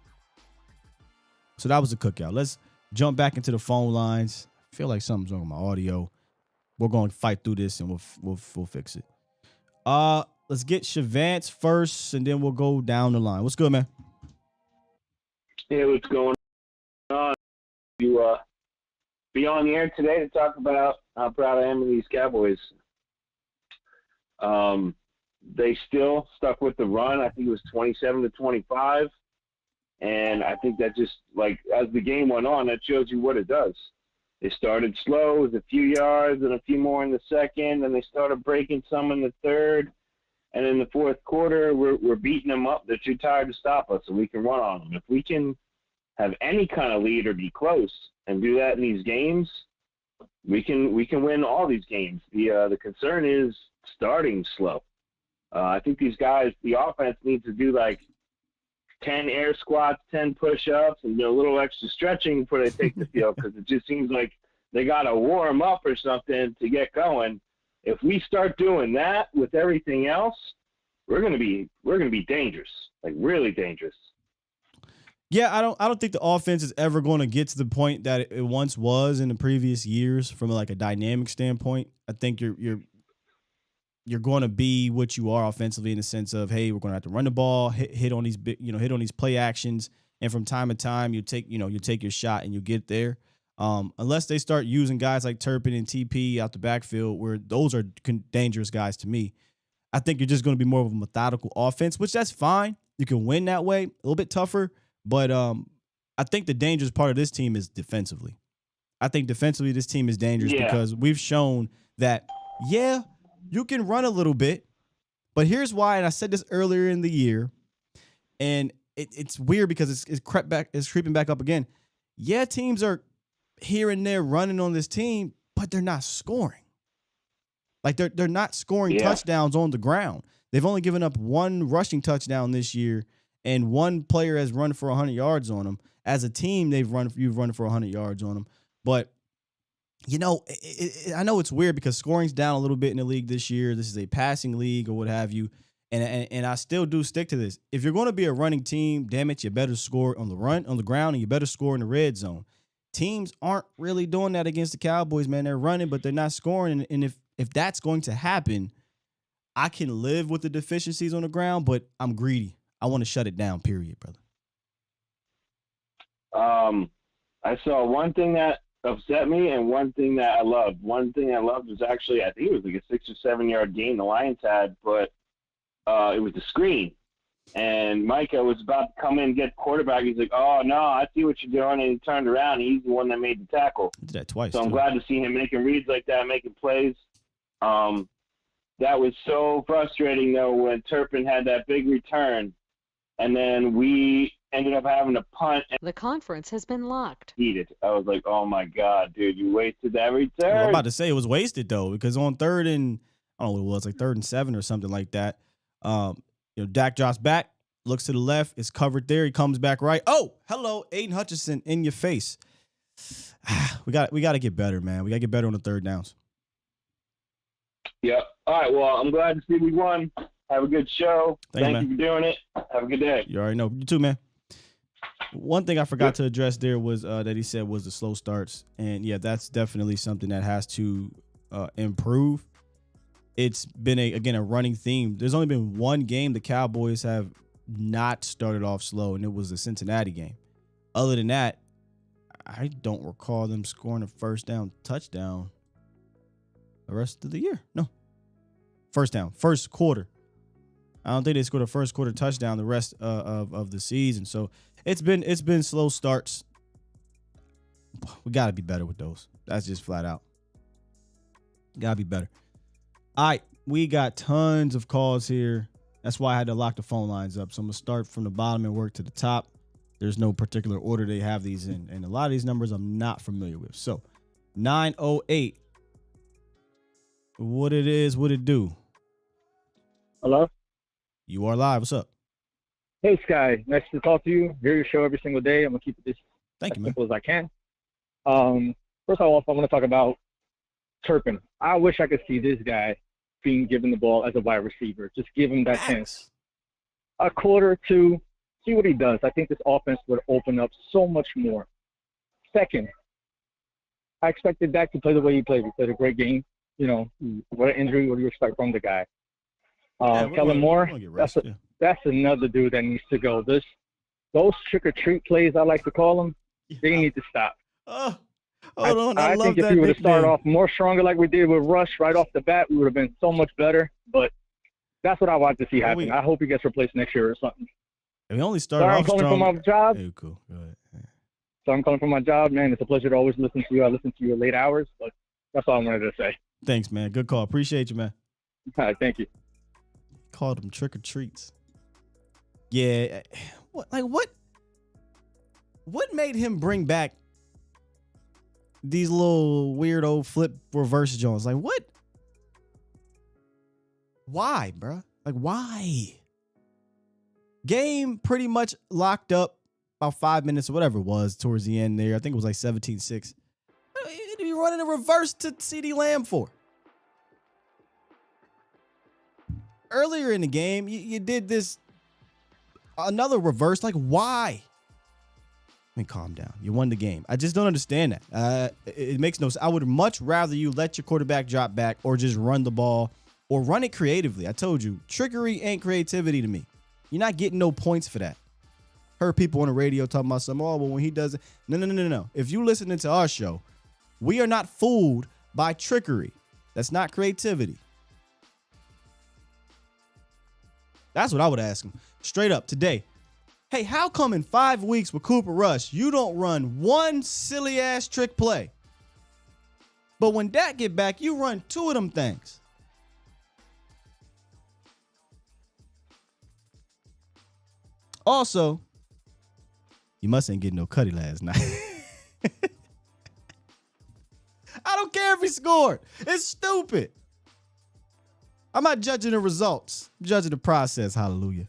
So that was a cookout. Let's jump back into the phone lines. I feel like something's wrong with my audio. We're going to fight through this and we'll fix it. Let's get Shavance first, and then we'll go down the line. What's good, man? Hey, what's going on? You be on the air today to talk about how proud I am of these Cowboys. They still stuck with the run. I think it was 27-25. And I think that just, like, as the game went on, that shows you what it does. They started slow, it was a few yards and a few more in the second, and they started breaking some in the third. And in the fourth quarter, we're beating them up. They're too tired to stop us, so we can run on them. If we can have any kind of lead or be close and do that in these games, we can win all these games. The concern is starting slow. I think these guys, the offense needs to do like 10 air squats, 10 push-ups, and do a little extra stretching before they take the field, because it just seems like they got to warm up or something to get going. If we start doing that with everything else, we're gonna be dangerous, like really dangerous. Yeah, I don't think the offense is ever going to get to the point that it once was in the previous years from like a dynamic standpoint. I think you're going to be what you are offensively in the sense of, hey, we're going to have to run the ball, hit on these big, hit on these play actions, and from time to time you take your shot and you get there. Unless they start using guys like Turpin and TP out the backfield, where those are dangerous guys to me. I think you're just going to be more of a methodical offense, which that's fine. You can win that way, a little bit tougher. But I think the dangerous part of this team is defensively. I think defensively this team is dangerous because we've shown that, you can run a little bit. But here's why, and I said this earlier in the year, and it's weird because it's creeping back up again. Yeah, teams are here and there running on this team, but they're not scoring. Like they're not scoring touchdowns on the ground. They've only given up one rushing touchdown this year, and one player has run for 100 yards on them. As a team, you've run for 100 yards on them. But, I know it's weird because scoring's down a little bit in the league this year. This is a passing league or what have you. And I still do stick to this. If you're going to be a running team, damn it, you better score on the ground, and you better score in the red zone. Teams aren't really doing that against the Cowboys, man. They're running, but they're not scoring. And if that's going to happen, I can live with the deficiencies on the ground, but I'm greedy. I want to shut it down, period, brother. I saw one thing that upset me, and one thing that I loved. One thing I loved was actually, I think it was like a 6 or 7 yard gain the Lions had, but it was a screen. And Micah was about to come in and get the quarterback. He's like, "Oh no, I see what you're doing," and he turned around. And he's the one that made the tackle. He did that twice. So I'm glad to see him making reads like that, making plays. That was so frustrating though when Turpin had that big return, and then we ended up having to punt. The conference has been locked. Heated. I was like, "Oh my God, dude, you wasted that return." Well, I'm about to say it was wasted though, because on 3rd and I don't know what it was, like 3rd and 7 or something like that. Dak drops back, looks to the left, it's covered there. He comes back right. Oh, hello, Aiden Hutchinson in your face. We got to get better, man. We got to get better on the 3rd downs. Yep. All right. Well, I'm glad to see we won. Have a good show. Thank you for doing it. Have a good day. You already know. You too, man. One thing I forgot to address there was that he said was the slow starts. And, yeah, that's definitely something that has to improve. It's been, a running theme. There's only been one game the Cowboys have not started off slow, and it was the Cincinnati game. Other than that, I don't recall them scoring a first down touchdown the rest of the year. No. First quarter. I don't think they scored a first quarter touchdown the rest of the season. So it's been slow starts. We got to be better with those. That's just flat out. Got to be better. All right, we got tons of calls here. That's why I had to lock the phone lines up. So I'm going to start from the bottom and work to the top. There's no particular order they have these in. And a lot of these numbers I'm not familiar with. So 908. What it is, what it do? Hello? You are live. What's up? Hey, Sky. Nice to talk to you. Hear your show every single day. I'm going to keep it as simple as I can. First of all, I want to talk about Turpin. I wish I could see this guy being given the ball as a wide receiver. Just give him that chance. A quarter or two, see what he does. I think this offense would open up so much more. Second, I expected Dak to play the way he played. He played a great game. What an injury. What do you expect from the guy? Kellen Moore, that's another dude that needs to go. Those trick-or-treat plays, I like to call them, they need to stop. Hold on. I love think if that we would have nickname. started off more stronger like we did with Rush right off the bat, we would have been so much better. But that's what I want to see happen. I hope he gets replaced next year or something. We only started Sorry, off I'm calling strong. from my job. Hey, cool. Go ahead. So I'm calling from my job, man. It's a pleasure to always listen to you. I listen to you at late hours, but that's all I wanted to say. Thanks, man. Good call. Appreciate you, man. All right, thank you. Called them trick-or-treats. Yeah. What made him bring back these little weirdo flip reverse Jones? Like, what? Why, bro? Like, why? Game pretty much locked up about 5 minutes or whatever it was towards the end there. I think it was like 17-6. What are you running a reverse to CeeDee Lamb for? Earlier in the game, you did this, another reverse. Like, why? I mean, calm down. You won the game. I just don't understand that. It makes no sense. I would much rather you let your quarterback drop back or just run the ball or run it creatively. I told you, trickery ain't creativity to me. You're not getting no points for that. Heard people on the radio talking about something, well, when he does it. No. If you listening to our show, we are not fooled by trickery. That's not creativity. That's what I would ask him. Straight up today. Hey, how come in 5 weeks with Cooper Rush, you don't run one silly-ass trick play? But when Dak get back, you run 2 of them things. Also, you must ain't getting no cutty last night. I don't care if he scored. It's stupid. I'm not judging the results. I'm judging the process. Hallelujah.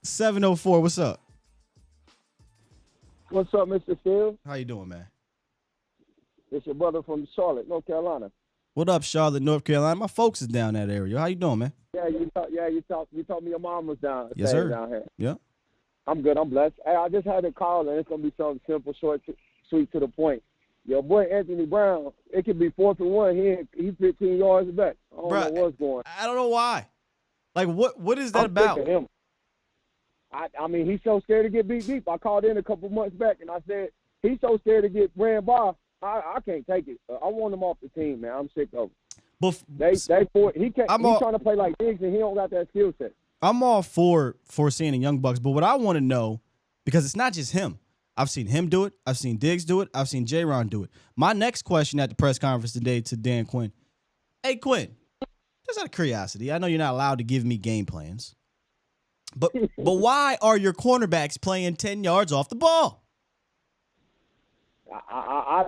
704, what's up? What's up, Mr. Field? How you doing, man? It's your brother from Charlotte, North Carolina. What up, Charlotte, North Carolina? My folks is down that area. How you doing, man? Yeah, you told me your mom was down. Yes, sir. Down here. Yeah. I'm good. I'm blessed. Hey, I just had a call, and it's gonna be something simple, short, sweet, to the point. Your boy Anthony Brown, it could be 4th and 1. He's 15 yards back. I don't know what's going. I don't know why. Like, what is that about? Sick of him. I mean, he's so scared to get beat deep. I called in a couple months back, and I said, he's so scared to get ran by. I can't take it. I want him off the team, man. I'm sick of him. But He's trying to play like Diggs, and he don't got that skill set. I'm all for seeing the Young Bucks, but what I want to know, because it's not just him. I've seen him do it. I've seen Diggs do it. I've seen J-Ron do it. My next question at the press conference today to Dan Quinn. Hey, Quinn, just out of curiosity, I know you're not allowed to give me game plans, but why are your cornerbacks playing 10 yards off the ball? I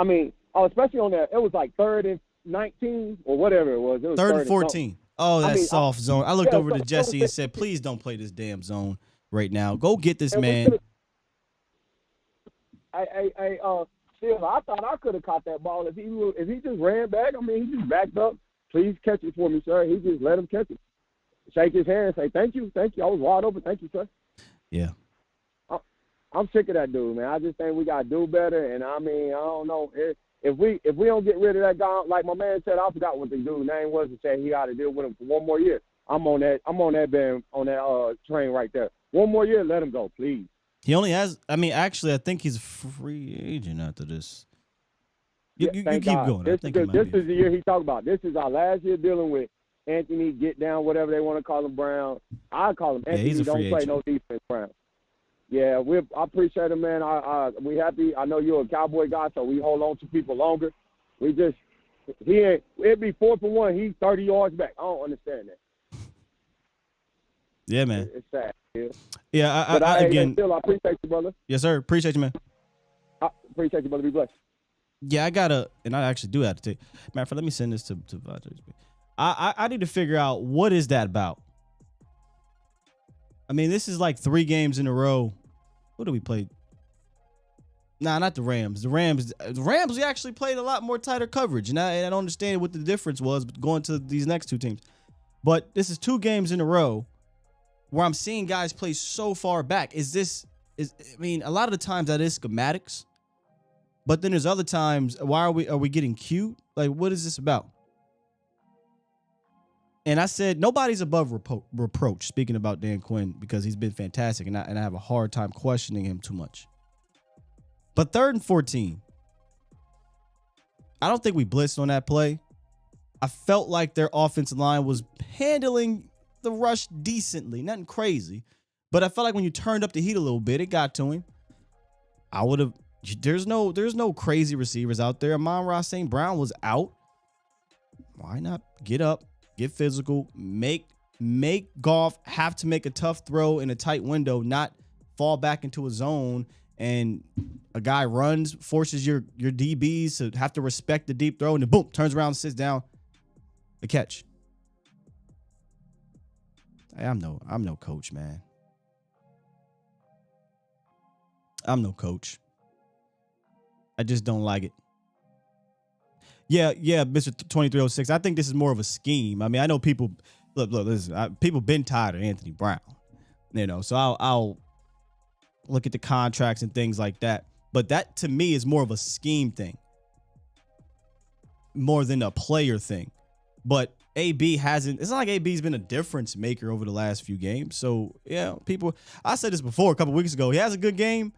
mean, especially on that, it was like 3rd and 19 or whatever it was. It was 3rd and 14. Oh, that's soft zone. I looked over to Jesse and said, please don't play this damn zone right now. Go get this man. Still, I thought I could have caught that ball if he just ran back. I mean, he just backed up. Please catch it for me, sir. He just let him catch it. Shake his hand and say, thank you. I was wide open. Thank you, sir. Yeah. I'm sick of that dude, man. I just think we got to do better. And, I mean, I don't know. If we don't get rid of that guy, like my man said, I forgot what the dude's name was, and said he got to deal with him for one more year. I'm on that train right there. One more year, let him go, please. He only has. I mean, actually, I think he's a free agent after this. You keep going. This is the year he talked about. This is our last year dealing with Anthony. Get down, whatever they want to call him, Brown. I call him Anthony. He's a free don't play agent. no defense, Brown. Yeah, I appreciate it, man. We happy. I know you're a Cowboy guy, so we hold on to people longer. It'd be 4th and 1. He's 30 yards back. I don't understand that. Yeah, man. It's sad. Yeah, I appreciate you, brother. Yes, sir. Appreciate you, man. I appreciate you, brother. Be blessed. Yeah, and I actually do have to take. Matter of fact, let me send this to Vajay. I need to figure out what is that about. I mean, this is like 3 games in a row. Who do we play? Nah, not the Rams. The Rams, we actually played a lot more tighter coverage, and I don't understand what the difference was going to these next 2 teams. But this is 2 games in a row where I'm seeing guys play so far back. I mean, a lot of the times that is schematics, but then there's other times. Why are we getting cute? Like, what is this about? And I said nobody's above reproach. Speaking about Dan Quinn, because he's been fantastic, and I have a hard time questioning him too much. But 3rd and 14, I don't think we blitzed on that play. I felt like their offensive line was handling the rush decently, nothing crazy, but I felt like when you turned up the heat a little bit, it got to him. I would have. There's no crazy receivers out there. Amon-Ra St. Brown was out. Why not get up, get physical, make Goff have to make a tough throw in a tight window, not fall back into a zone, and a guy runs, forces your DBs to have to respect the deep throw, and then boom, turns around and sits down. The catch. Hey, I'm no coach, man. I'm no coach. I just don't like it. Yeah, Mr. 2306. I think this is more of a scheme. I mean, I know people listen, people been tired of Anthony Brown. So I'll look at the contracts and things like that. But that to me is more of a scheme thing, more than a player thing. But AB it's not like AB's been a difference maker over the last few games. So, yeah, I said this before a couple weeks ago. He has a good game.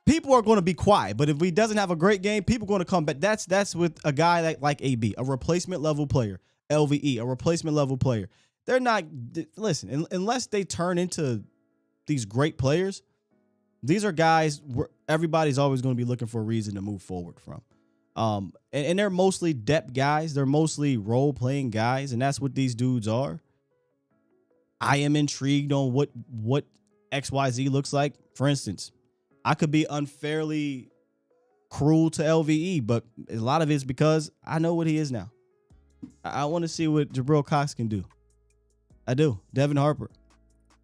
People are going to be quiet. But if he doesn't have a great game, people are going to come back. That's with a guy like AB, a replacement level player. LVE, a replacement level player. They're not, listen, unless they turn into these great players, these are guys where everybody's always going to be looking for a reason to move forward from. And they're mostly depth guys. They're mostly role-playing guys, and that's what these dudes are. I am intrigued on what XYZ looks like. For instance, I could be unfairly cruel to LVE, but a lot of it's because I know what he is now. I want to see what Jabril Cox can do. I do. Devin Harper.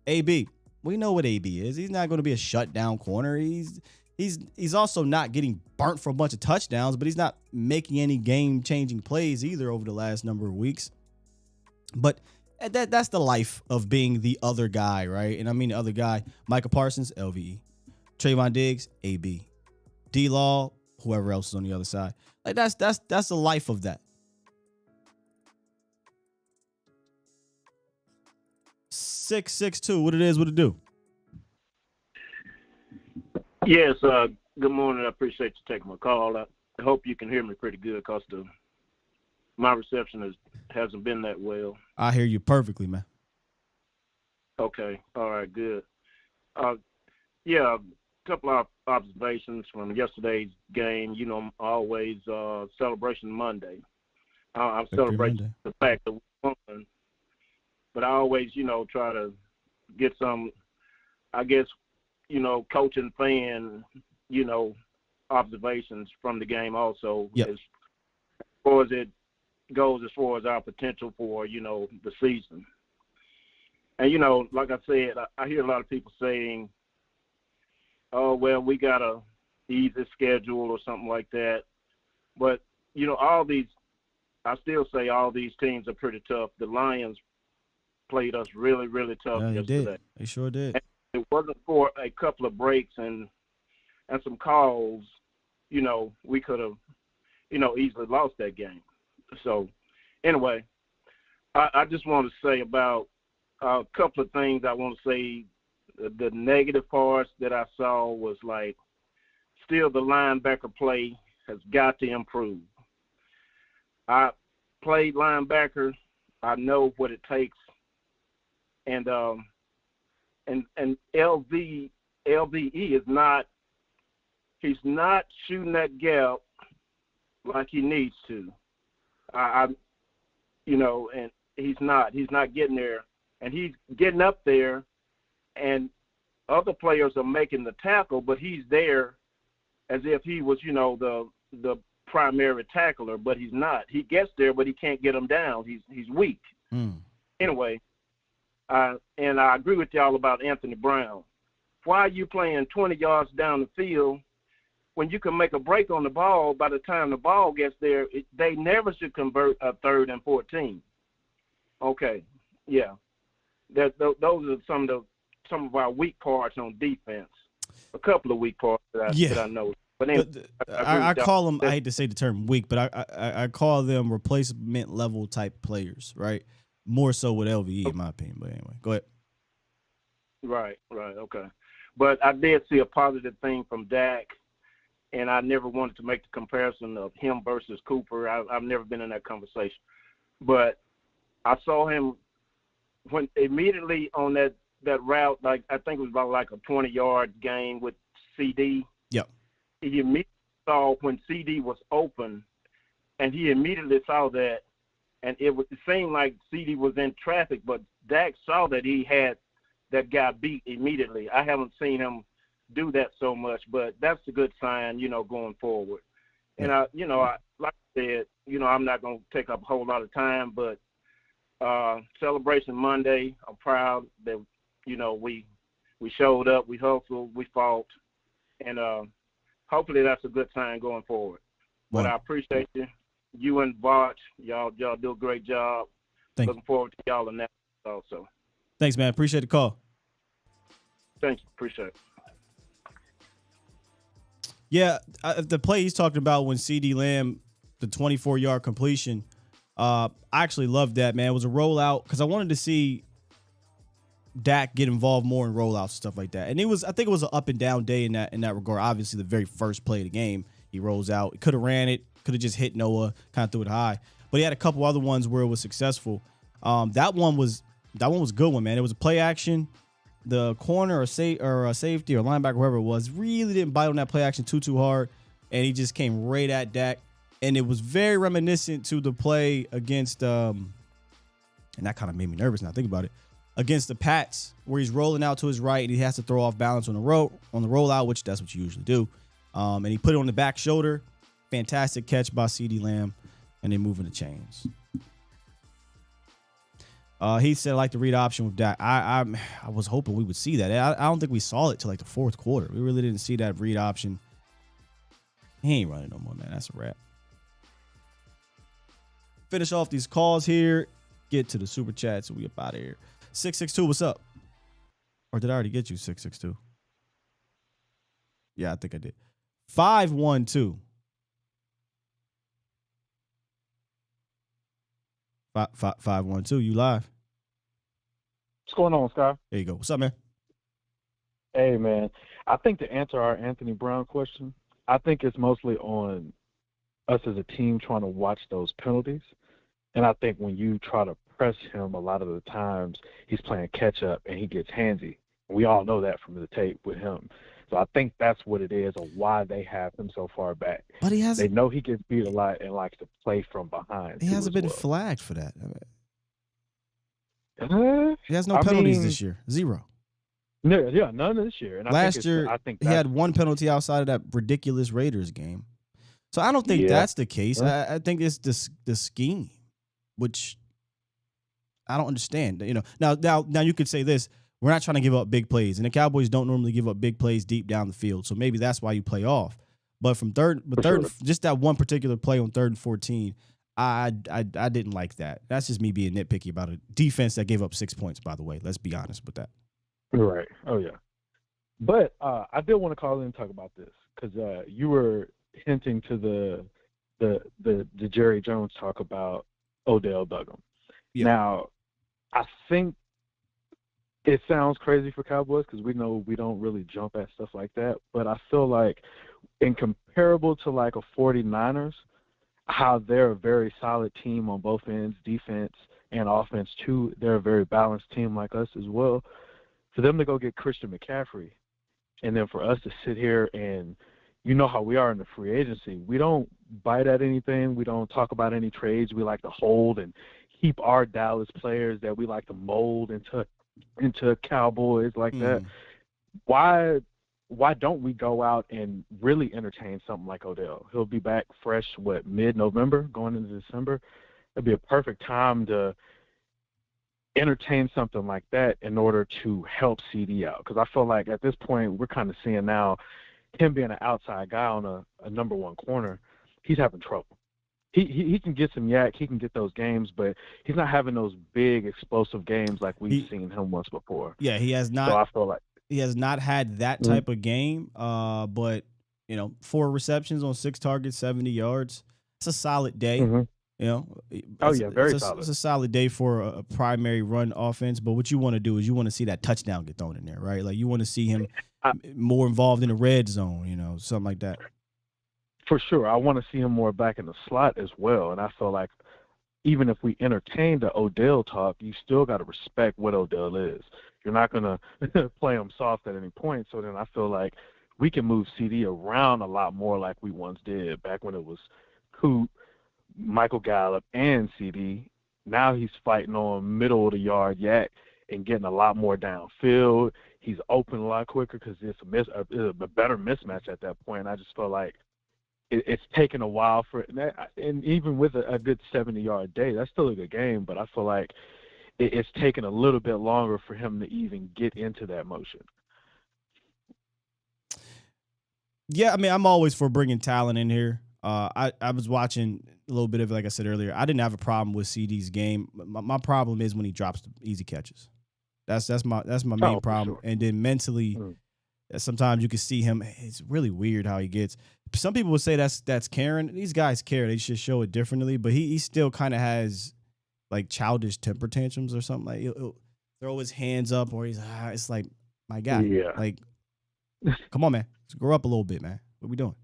AB. We know what AB is. He's not going to be a shutdown corner. He's also not getting burnt for a bunch of touchdowns, but he's not making any game-changing plays either over the last number of weeks. But that's the life of being the other guy, right? And I mean the other guy, Micah Parsons, LVE. Trayvon Diggs, AB. D-Law, whoever else is on the other side. Like that's the life of that. 662, what it is, what it do? Yes, good morning. I appreciate you taking my call. I hope you can hear me pretty good because my reception hasn't been that well. I hear you perfectly, man. Okay. All right, good. Yeah, a couple of observations from yesterday's game. You know, always Celebration Monday. I'm celebrating the fact that we won, but I always, try to get some, I guess, coach and fan, observations from the game also, as far as it goes, as far as our potential for, the season. And, like I said, I hear a lot of people saying, oh, well, we got a easy schedule or something like that. But, I still say all these teams are pretty tough. The Lions played us really, really tough yesterday. Did. They sure did. And it wasn't for a couple of breaks and some calls, we could have, easily lost that game. So, anyway, I just want to say about a couple of things. I want to say the negative parts that I saw was like still the linebacker play has got to improve. I played linebacker. I know what it takes. And LVE is not, he's not shooting that gap like he needs to. And he's not getting there, and he's getting up there, and other players are making the tackle, but he's there as if he was, the primary tackler, but he's not. He gets there, but he can't get him down. He's weak. Anyway, and I agree with y'all about Anthony Brown. Why are you playing 20 yards down the field when you can make a break on the ball? By the time the ball gets there, they never should convert a 3rd and 14. Okay, yeah. Those are some of our weak parts on defense. A couple of weak parts that I know. But anyway, I call them, I hate to say the term weak, but I call them replacement level type players, right? More so with LVE, in my opinion. But anyway, go ahead. Right, okay. But I did see a positive thing from Dak, and I never wanted to make the comparison of him versus Cooper. I've never been in that conversation. But I saw him when immediately on that route, like I think it was about like a 20-yard gain with CD. Yep. He immediately saw when CD was open, and he immediately saw that, and it seemed like CD was in traffic, but Dak saw that he had that guy beat immediately. I haven't seen him do that so much, but that's a good sign, going forward. And I like I said, I'm not going to take up a whole lot of time, but Celebration Monday, I'm proud that, we showed up, we hustled, we fought, and hopefully that's a good sign going forward. But I appreciate you. You and Bart, y'all do a great job. Looking forward to y'all in that also. Thanks, man. Appreciate the call. Thank you. Appreciate it. Yeah, the play he's talking about when CD Lamb, the 24-yard completion, I actually loved that, man. It was a rollout because I wanted to see Dak get involved more in rollouts and stuff like that. And I think it was an up and down day in that regard. Obviously, the very first play of the game, he rolls out. He could have ran it, could have just hit Noah, kind of threw it high. But he had a couple other ones where it was successful. That one was a good one, man. It was a play action. The corner or safety or linebacker, whoever it was, really didn't bite on that play action too hard, and he just came right at Dak. And it was very reminiscent to the play against, and that kind of made me nervous now I think about it, against the Pats, where he's rolling out to his right and he has to throw off balance on the rollout, which that's what you usually do. And he put it on the back shoulder. Fantastic catch by CD Lamb, and then moving the chains. He said, I like the read option with Dak. I was hoping we would see that. I don't think we saw it till like the fourth quarter. We really didn't see that read option. He ain't running no more, man. That's a wrap. Finish off these calls here. Get to the super chat so we up out of here. 662, what's up? Or did I already get you 662? Yeah, I think I did. 512. 512, you live. What's going on, Scott? There you go. What's up, man? Hey, man, I think to answer our Anthony Brown question, I think it's mostly on us as a team trying to watch those penalties. And I think when you try to press him, a lot of the times he's playing catch up and he gets handsy. We all know that from the tape with him. So I think that's what it is, or why they have him so far back. But they know he gets beat a lot and likes to play from behind. He hasn't been flagged for that. He has no I penalties mean, this year. Zero. No, yeah, none this year. And Last year, I think he had one penalty outside of that ridiculous Raiders game. So I don't think that's the case. I think it's the scheme, which I don't understand. You know, now you could say this: we're not trying to give up big plays, and the Cowboys don't normally give up big plays deep down the field. So maybe that's why you play off. But from just that one particular play on 3rd and 14, I didn't like that. That's just me being nitpicky about a defense that gave up 6 points. By the way, let's be honest with that. Right. Oh yeah. But I did want to call in and talk about this because you were hinting to the Jerry Jones talk about Odell Beckham. Yeah. Now, I think it sounds crazy for Cowboys because we know we don't really jump at stuff like that. But I feel like in comparable to like a 49ers, how they're a very solid team on both ends, defense and offense too. They're a very balanced team like us as well. For them to go get Christian McCaffrey, and then for us to sit here and, you know how we are in the free agency, we don't bite at anything. We don't talk about any trades. We like to hold and keep our Dallas players that we like to mold into Cowboys like that. Why don't we go out and really entertain something like Odell? He'll be back fresh, mid-November, going into December. It'd be a perfect time to entertain something like that in order to help CD out. Because I feel like at this point we're kind of seeing now him being an outside guy on a number one corner, he's having trouble. He can get some yak, he can get those games, but he's not having those big explosive games like we've seen him once before. Yeah, he has not. So I feel like he has not had that type of game. But 4 receptions on 6 targets, 70 yards. It's a solid day. Very solid. It's a solid day for a primary run offense. But what you want to do is you want to see that touchdown get thrown in there, right? Like you want to see him more involved in the red zone, something like that. For sure. I want to see him more back in the slot as well. And I feel like even if we entertain the Odell talk, you still got to respect what Odell is. You're not going to play him soft at any point. So then I feel like we can move CD around a lot more like we once did back when it was Coop, Michael Gallup, and CD. Now he's fighting on middle of the yard yak and getting a lot more downfield. He's open a lot quicker because it's a better mismatch at that point. I just feel like it's taken a while for – and even with a good 70-yard day, that's still a good game, but I feel like it's taken a little bit longer for him to even get into that motion. Yeah, I mean, I'm always for bringing talent in here. I was watching a little bit of it, like I said earlier. I didn't have a problem with CD's game. My problem is when he drops the easy catches. That's my main problem. Sure. And then mentally, sometimes you can see him. It's really weird how he gets. Some people would say that's caring. These guys care. They should show it differently. But he still kind of has like childish temper tantrums or something. Like he'll throw his hands up, or it's like, my God, like, come on, man, let's grow up a little bit, man. What we doing?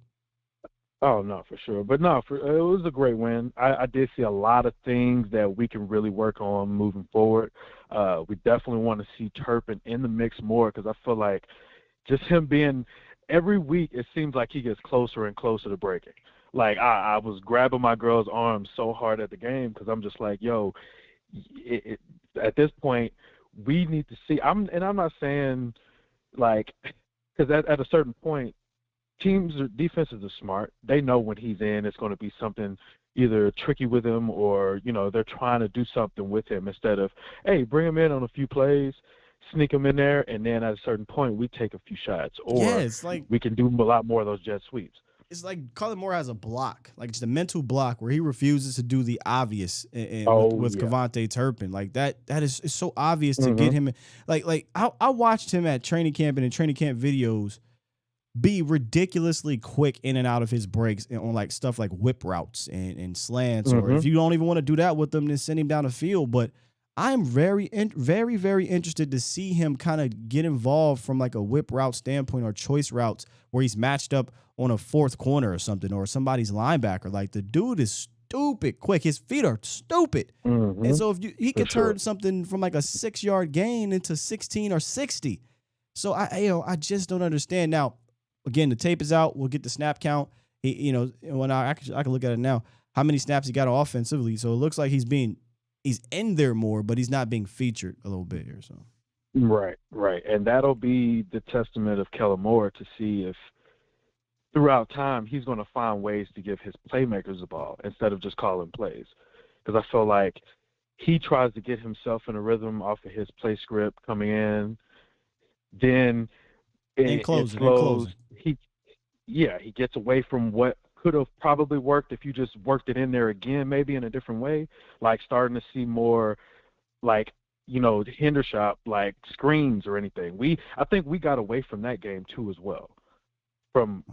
Oh, no, for sure. But no, it was a great win. I did see a lot of things that we can really work on moving forward. We definitely want to see Turpin in the mix more because I feel like just him being every week, it seems like he gets closer and closer to breaking. Like I was grabbing my girl's arm so hard at the game because I'm just like, yo, at this point, we need to see. I'm not saying like because at a certain point, defenses are smart. They know when he's in, it's going to be something either tricky with him or, they're trying to do something with him instead of, hey, bring him in on a few plays, sneak him in there, and then at a certain point we take a few shots. Or it's like, we can do a lot more of those jet sweeps. It's like Colin Moore has a block, like just a mental block where he refuses to do the obvious with Kevontae Turpin. Like that is so obvious to get him. Like I watched him at training camp and in training camp videos be ridiculously quick in and out of his breaks on like stuff like whip routes and slants. Or if you don't even want to do that with them, then send him down the field. But I'm very, very interested to see him kind of get involved from like a whip route standpoint or choice routes where he's matched up on a fourth corner or something or somebody's linebacker. Like the dude is stupid quick. His feet are stupid. Mm-hmm. And so if he could turn something from like a 6-yard gain into 16 or 60. So I just don't understand. Now, again, the tape is out. We'll get the snap count. When I can look at it now, how many snaps he got offensively. So it looks like he's in there more, but he's not being featured a little bit here. So Right. And that'll be the testament of Kellen Moore to see if throughout time he's going to find ways to give his playmakers the ball instead of just calling plays. Because I feel like he tries to get himself in a rhythm off of his play script coming in. Then it slows. He gets away from what could have probably worked if you just worked it in there again, maybe in a different way, like starting to see more like, Hendershot, like screens or anything. I think we got away from that game too as well, from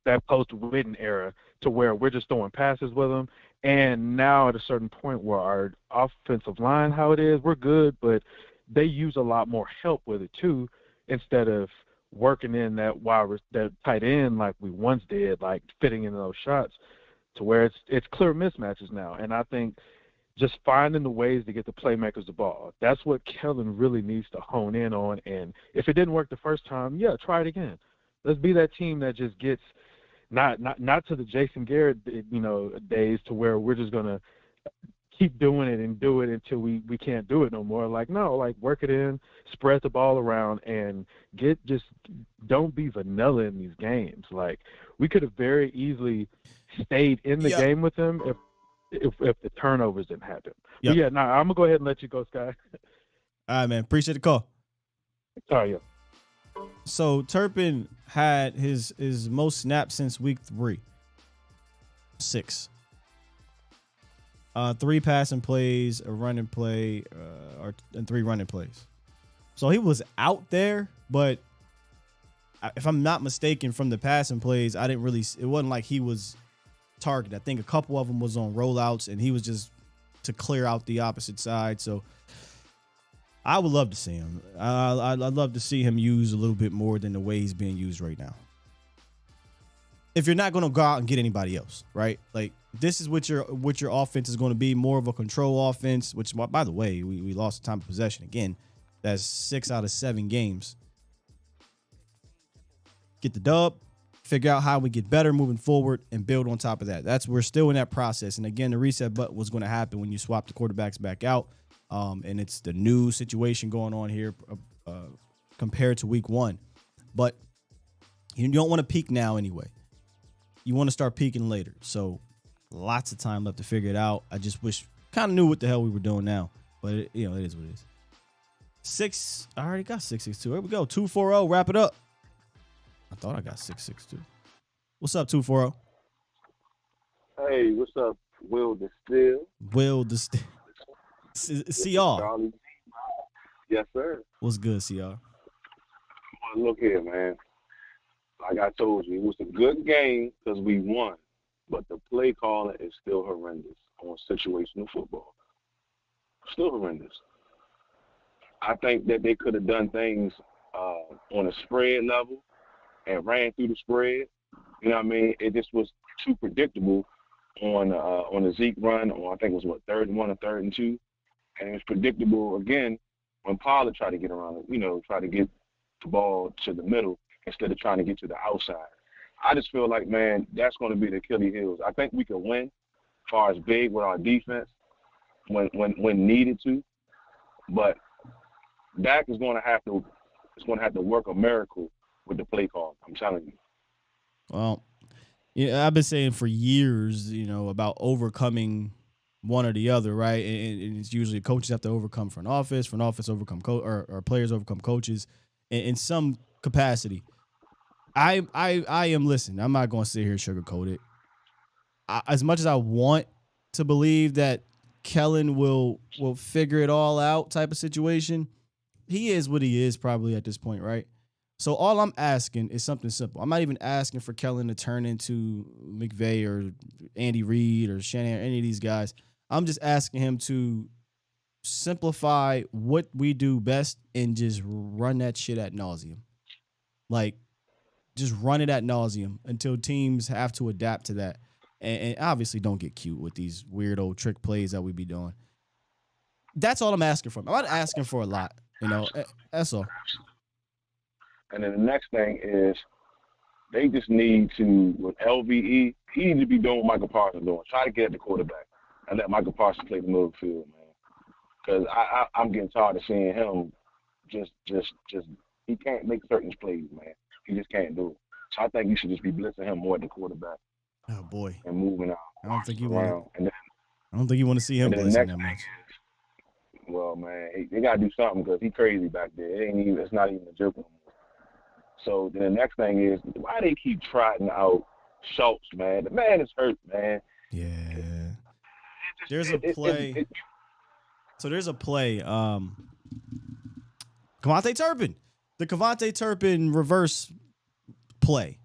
that post Witten era to where we're just throwing passes with them. And now at a certain point where our offensive line, how it is, we're good, but they use a lot more help with it too, instead of working in that tight end like we once did, like fitting in those shots, to where it's clear mismatches now. And I think just finding the ways to get the playmakers the ball, that's what Kellen really needs to hone in on. And if it didn't work the first time, try it again. Let's be that team that just gets not to the Jason Garrett days to where we're just gonna keep doing it and do it until we can't do it no more. Like, no, like work it in, spread the ball around, and don't be vanilla in these games. Like, we could have very easily stayed in the game with them if the turnovers didn't happen. Yep. But I'm gonna go ahead and let you go, Sky. All right, man. Appreciate the call. Oh yeah. So Turpin had his most snaps since week 3. 6. 3 passing plays, a running play, and 3 running plays. So he was out there, but if I'm not mistaken, from the passing plays, it wasn't like he was targeted. I think a couple of them was on rollouts, and he was just to clear out the opposite side. So I would love to see him. I'd love to see him use a little bit more than the way he's being used right now. If you're not going to go out and get anybody else, right? Like, this is what your offense is going to be, more of a control offense, which, by the way, we lost time of possession again. That's 6 out of 7 games. Get the dub, figure out how we get better moving forward, and build on top of that. We're still in that process. And again, the reset button was going to happen when you swap the quarterbacks back out. And it's the new situation going on here compared to week 1. But you don't want to peak now anyway. You want to start peaking later. So lots of time left to figure it out. I just kind of knew what the hell we were doing now. But it is what it is. 6. I already got 662. Here we go. 240. Wrap it up. I thought I got 662. What's up, 240? Hey, what's up, Will the Still? Will the Still. CR. Yes, sir. What's good, CR? Look here, man. Like I told you, it was a good game because we won, but the play calling is still horrendous on situational football. Still horrendous. I think that they could have done things on a spread level and ran through the spread. You know what I mean? It just was too predictable on a Zeke run, or I think it was 3rd and 1 or 3rd and 2. And it was predictable again when Pollard tried to get around it, try to get the ball to the middle instead of trying to get to the outside. I just feel like, man, that's going to be the Achilles heels. I think we can win as far as big with our defense when needed to, but Dak is going to have to work a miracle with the play call. I'm telling you. Well, I've been saying for years, about overcoming one or the other, right? And it's usually coaches have to overcome front office overcome or players overcome coaches in some capacity. I am listening. I'm not going to sit here and sugarcoat it. As much as I want to believe that Kellen will figure it all out type of situation, he is what he is probably at this point, right? So all I'm asking is something simple. I'm not even asking for Kellen to turn into McVay or Andy Reid or Shanahan, any of these guys. I'm just asking him to simplify what we do best and just run that shit at nauseum. Like, just run it at nauseum until teams have to adapt to that. And obviously don't get cute with these weird old trick plays that we be doing. That's all I'm asking for. I'm not asking for a lot, That's all. And then the next thing is they just need to, with LVE, he needs to be doing what Michael Parsons doing. Try to get at the quarterback and let Michael Parsons play the middle of the field, man. Because I'm getting tired of seeing him just he can't make certain plays, man. He just can't do it. So I think you should just be blitzing him more at the quarterback. Oh boy. And moving out. I don't think you want. I don't think you want to see him blitzing that much. Well, man, they gotta do something because he's crazy back there. It's not even a joke no more. So then the next thing is why they keep trotting out Schultz, man. The man is hurt, man. Yeah. There's a play. So there's a play. KaVontae Turpin. The KaVontae Turpin reverse play.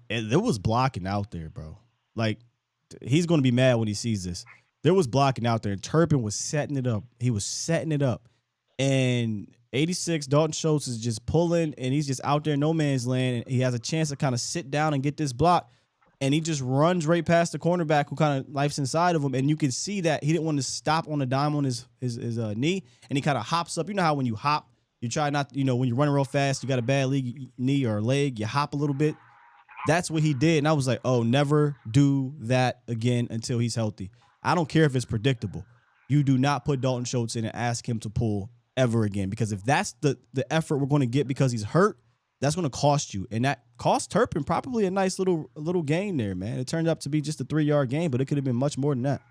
And there was blocking out there, bro. Like, he's going to be mad when he sees this. There was blocking out there, and Turpin was setting it up. He was setting it up. And 86, Dalton Schultz is just pulling, and he's just out there in no man's land. And he has a chance to kind of sit down and get this block. And he just runs right past the cornerback who kind of lifes inside of him. And you can see that he didn't want to stop on the dime on his knee. And he kind of hops up. You know how when you hop, you try not, when you're running real fast, you got a bad knee or leg, you hop a little bit. That's what he did. And I was like, oh, never do that again until he's healthy. I don't care if it's predictable. You do not put Dalton Schultz in and ask him to pull ever again. Because if that's the effort we're going to get because he's hurt, that's going to cost you. And that cost Turpin probably a nice little game there, man. It turned out to be just a 3-yard game, but it could have been much more than that.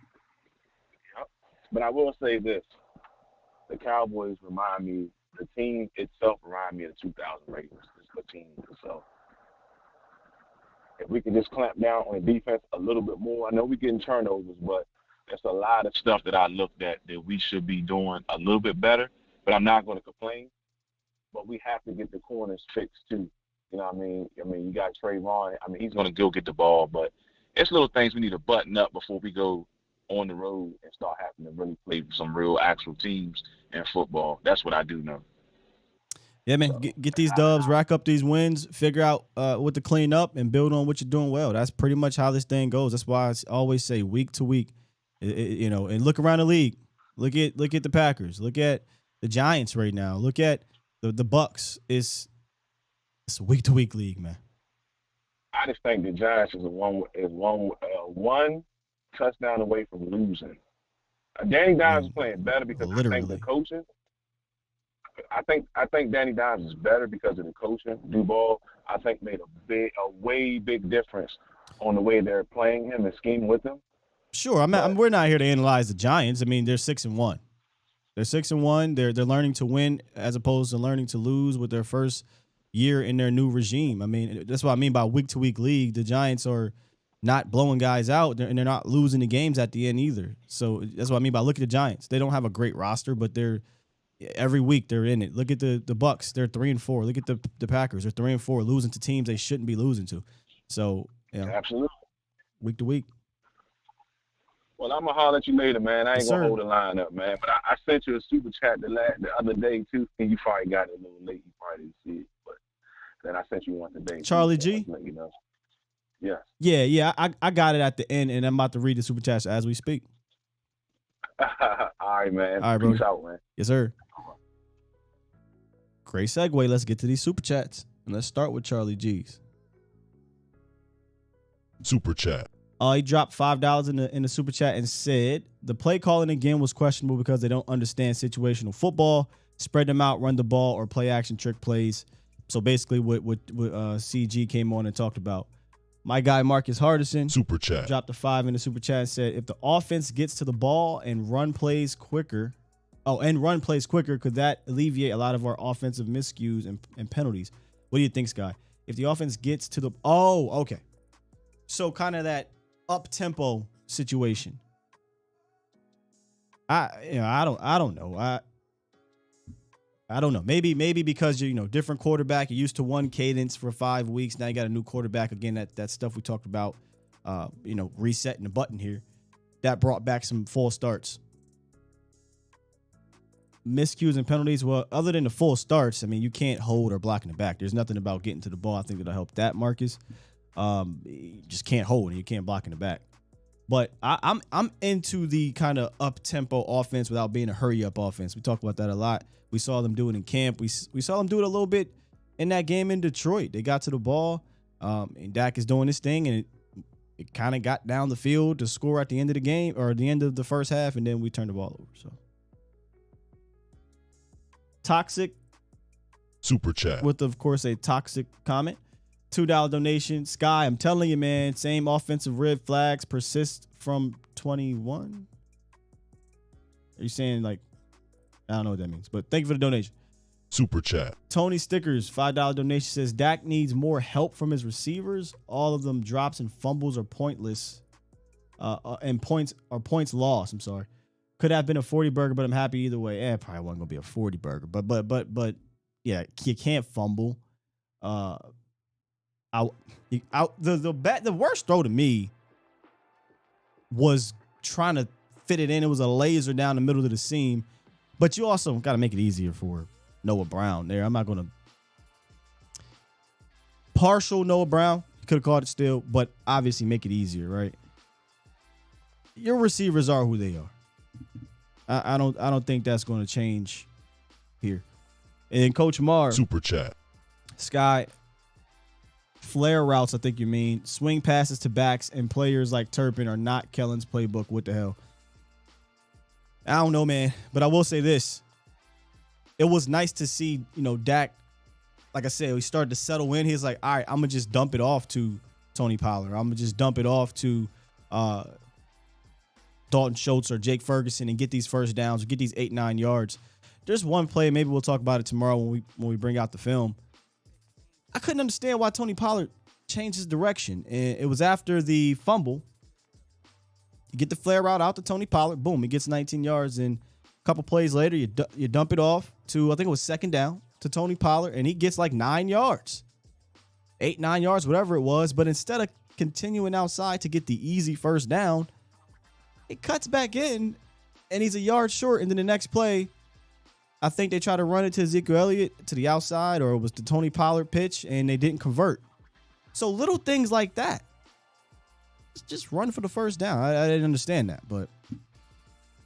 Yep. But I will say this. The Cowboys remind me, the team itself remind me of the 2000 Raiders. The team itself. If we can just clamp down on the defense a little bit more, I know we're getting turnovers, but there's a lot of stuff that I looked at that we should be doing a little bit better, but I'm not going to complain. But we have to get the corners fixed too. You know what I mean? You got Trayvon. He's going to go get the ball, but it's little things we need to button up before we go on the road and start having to really play for some real actual teams in football. That's what I do know. Yeah, man, get these dubs, rack up these wins, figure out what to clean up, and build on what you're doing well. That's pretty much how this thing goes. That's why I always say week to week, and look around the league. Look at the Packers. Look at the Giants right now. Look at the Bucks. It's a week to week league, man. I just think the Giants is one touchdown away from losing. Danny Dimes is playing better because I think the coaching. I think Danny Dimes is better because of the coaching. Duval, I think, made a way big difference on the way they're playing him and scheming with him. Sure, we're not here to analyze the Giants. They're 6-1. They're 6-1. They're learning to win as opposed to learning to lose with their first year in their new regime. That's what I mean by week to week league. The Giants are not blowing guys out, and they're not losing the games at the end either. So that's what I mean by look at the Giants. They don't have a great roster, but every week they're in it. Look at the Bucks. They're 3-4. Look at the Packers. They're 3-4, losing to teams they shouldn't be losing to. So, absolutely. Week to week. Well, I'm going to holler at you later, man. I ain't going to hold the line up, man. But I sent you a super chat the other day, too, and you probably got it a little late. You probably didn't see it. But then I sent you one today. Charlie G? You know. Yeah. Yeah. I got it at the end, and I'm about to read the super chats as we speak. All right, man. All right, Peace bro. out, man. Yes, sir. Great segue. Let's get to these super chats. And let's start with Charlie G's. Super chat. He dropped $5 in the super chat and said, the play calling again was questionable because they don't understand situational football, spread them out, run the ball, or play action trick plays. So basically what CG came on and talked about. My guy Marcus Hardison super chat dropped a $5 in the super chat and said, if the offense gets to the ball and run plays quicker, could that alleviate a lot of our offensive miscues and penalties? What do you think, Sky? If the offense gets to the okay. So kind of that up tempo situation. I don't know. I don't know. Maybe because you're different quarterback. You're used to one cadence for 5 weeks. Now you got a new quarterback again. That stuff we talked about. Resetting the button here. That brought back some false starts. miscues and penalties. Well, other than the full starts, I mean, you can't hold or block in the back. There's nothing about getting to the ball I think that'll help that, Marcus. You just can't hold and you can't block in the back. But I'm into the kind of up-tempo offense without being a hurry-up offense. We talk about that a lot. We saw them do it in camp. We saw them do it a little bit in that game in Detroit. They got to the ball, and Dak is doing his thing, and it kind of got down the field to score at the end of the game or the end of the first half, and then we turned the ball over. So toxic super chat with, of course, a toxic comment. $2 donation. Sky, I'm telling you, man, same offensive red flags persist from 21. Are you saying, like, I don't know what that means, but thank you for the donation. Super chat. Tony Stickers, $5 donation, says Dak needs more help from his receivers. All of them drops and fumbles are pointless. And points lost. I'm sorry. Could have been a 40 burger, but I'm happy either way. It probably wasn't gonna be a 40 burger, but yeah, you can't fumble. The worst throw to me was trying to fit it in. It was a laser down the middle of the seam, but you also got to make it easier for Noah Brown there. I'm not going to partial Noah Brown. Could have caught it still, but obviously make it easier, right? Your receivers are who they are. I don't think that's going to change here. And Coach Mar, super chat. Sky, flare routes, I think you mean. Swing passes to backs and players like Turpin are not Kellen's playbook. What the hell? I don't know, man. But I will say this. It was nice to see, Dak, like I said, he started to settle in. He's like, all right, I'm going to just dump it off to Tony Pollard. I'm going to just dump it off to Dalton Schultz or Jake Ferguson and get these first downs or get these 8-9 yards. There's one play, maybe we'll talk about it tomorrow when we bring out the film. I couldn't understand why Tony Pollard changed his direction. And it was after the fumble. You get the flare route out to Tony Pollard. Boom, he gets 19 yards. And a couple plays later, you dump it off to, I think it was second down, to Tony Pollard. And he gets like 9 yards. 8-9 yards, whatever it was. But instead of continuing outside to get the easy first down, it cuts back in. And he's a yard short. And then the next play, I think they tried to run it to Ezekiel Elliott to the outside, or it was the Tony Pollard pitch, and they didn't convert. So little things like that. Just run for the first down. I didn't understand that, but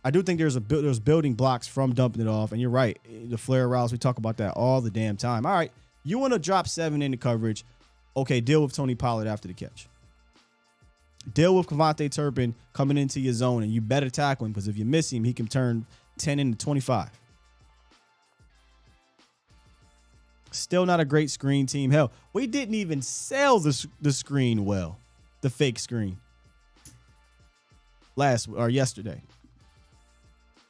I do think there's building blocks from dumping it off, and you're right. The flare routes, we talk about that all the damn time. All right, you want to drop 7 into coverage. Okay, deal with Tony Pollard after the catch. Deal with Kevontae Turpin coming into your zone, and you better tackle him, because if you miss him, he can turn 10 into 25. Still not a great screen team. Hell, we didn't even sell the screen well, the fake screen, yesterday.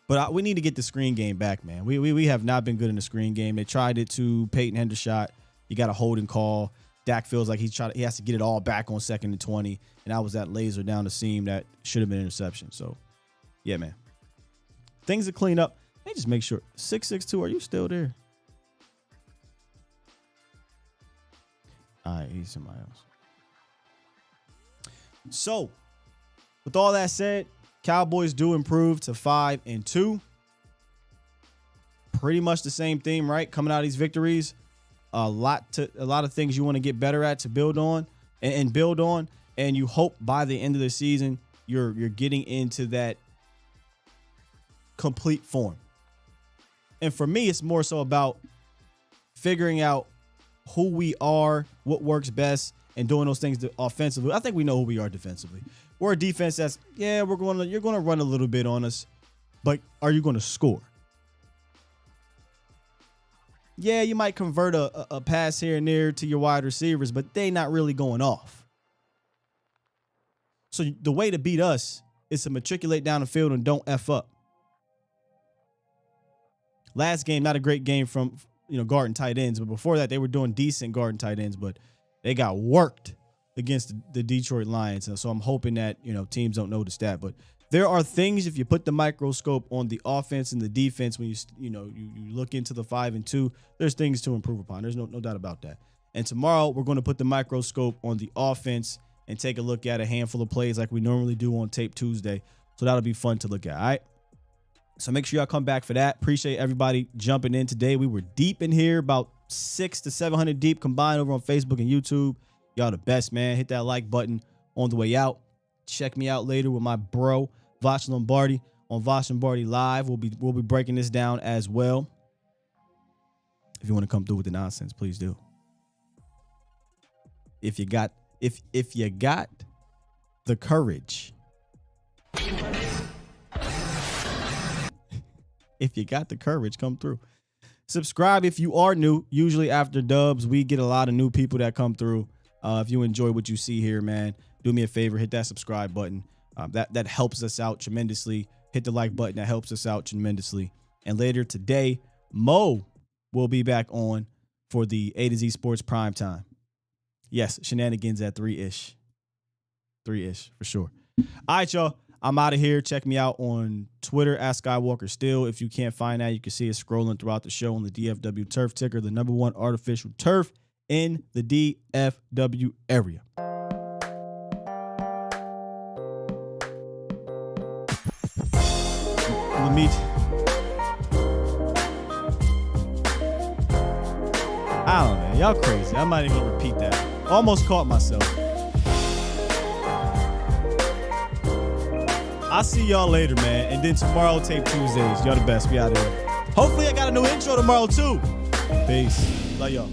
But we need to get the screen game back, man. We have not been good in the screen game. They tried it to Peyton Hendershot. You got a holding call. Dak feels like he has to get it all back on 2nd and 20, and that was that laser down the seam that should have been an interception. So, yeah, man. Things to clean up. Hey, just make sure. 662, are you still there? All right, he's somebody else. So, with all that said, Cowboys do improve to 5-2. Pretty much the same theme, right? Coming out of these victories, a lot of things you want to get better at to build on and build on, and you hope by the end of the season you're getting into that complete form. And for me, it's more so about figuring out who we are, what works best, and doing those things offensively. I think we know who we are defensively. We're a defense that's, you're going to run a little bit on us, but are you going to score? Yeah, you might convert a pass here and there to your wide receivers, but they not really going off. So the way to beat us is to matriculate down the field and don't F up. Last game, not a great game from guard and tight ends, but before that they were doing decent guard and tight ends, but they got worked against the Detroit Lions. And so I'm hoping that teams don't notice that, but there are things, if you put the microscope on the offense and the defense, when you look into the 5-2, there's things to improve upon. There's no doubt about that. And tomorrow we're going to put the microscope on the offense and take a look at a handful of plays like we normally do on Tape Tuesday. So that'll be fun to look at. All right. So make sure y'all come back for that. Appreciate everybody jumping in today. We were deep in here, about 600 to 700 deep combined over on Facebook and YouTube. Y'all the best, man. Hit that like button on the way out. Check me out later with my bro, Vosh Lombardi, on Vosh Lombardi Live. We'll be breaking this down as well. If you want to come through with the nonsense, please do. If you got the courage. If you got the courage, come through. Subscribe if you are new. Usually after dubs, we get a lot of new people that come through. If you enjoy what you see here, man, do me a favor, hit that subscribe button. That helps us out tremendously. Hit the like button. That helps us out tremendously. And later today, Mo will be back on for the A to Z Sports Prime Time. Yes, shenanigans at 3-ish. 3-ish for sure. All right, y'all. I'm out of here. Check me out on Twitter at Skywalker Still. If you can't find that, you can see it scrolling throughout the show on the DFW Turf Ticker, the #1 artificial turf in the DFW area. Let me. I don't know. Y'all crazy. I'm not even going to repeat that. Almost caught myself. I'll see y'all later, man. And then tomorrow, Tape Tuesdays. Y'all the best. We out of here. Hopefully, I got a new intro tomorrow, too. Peace. Love y'all.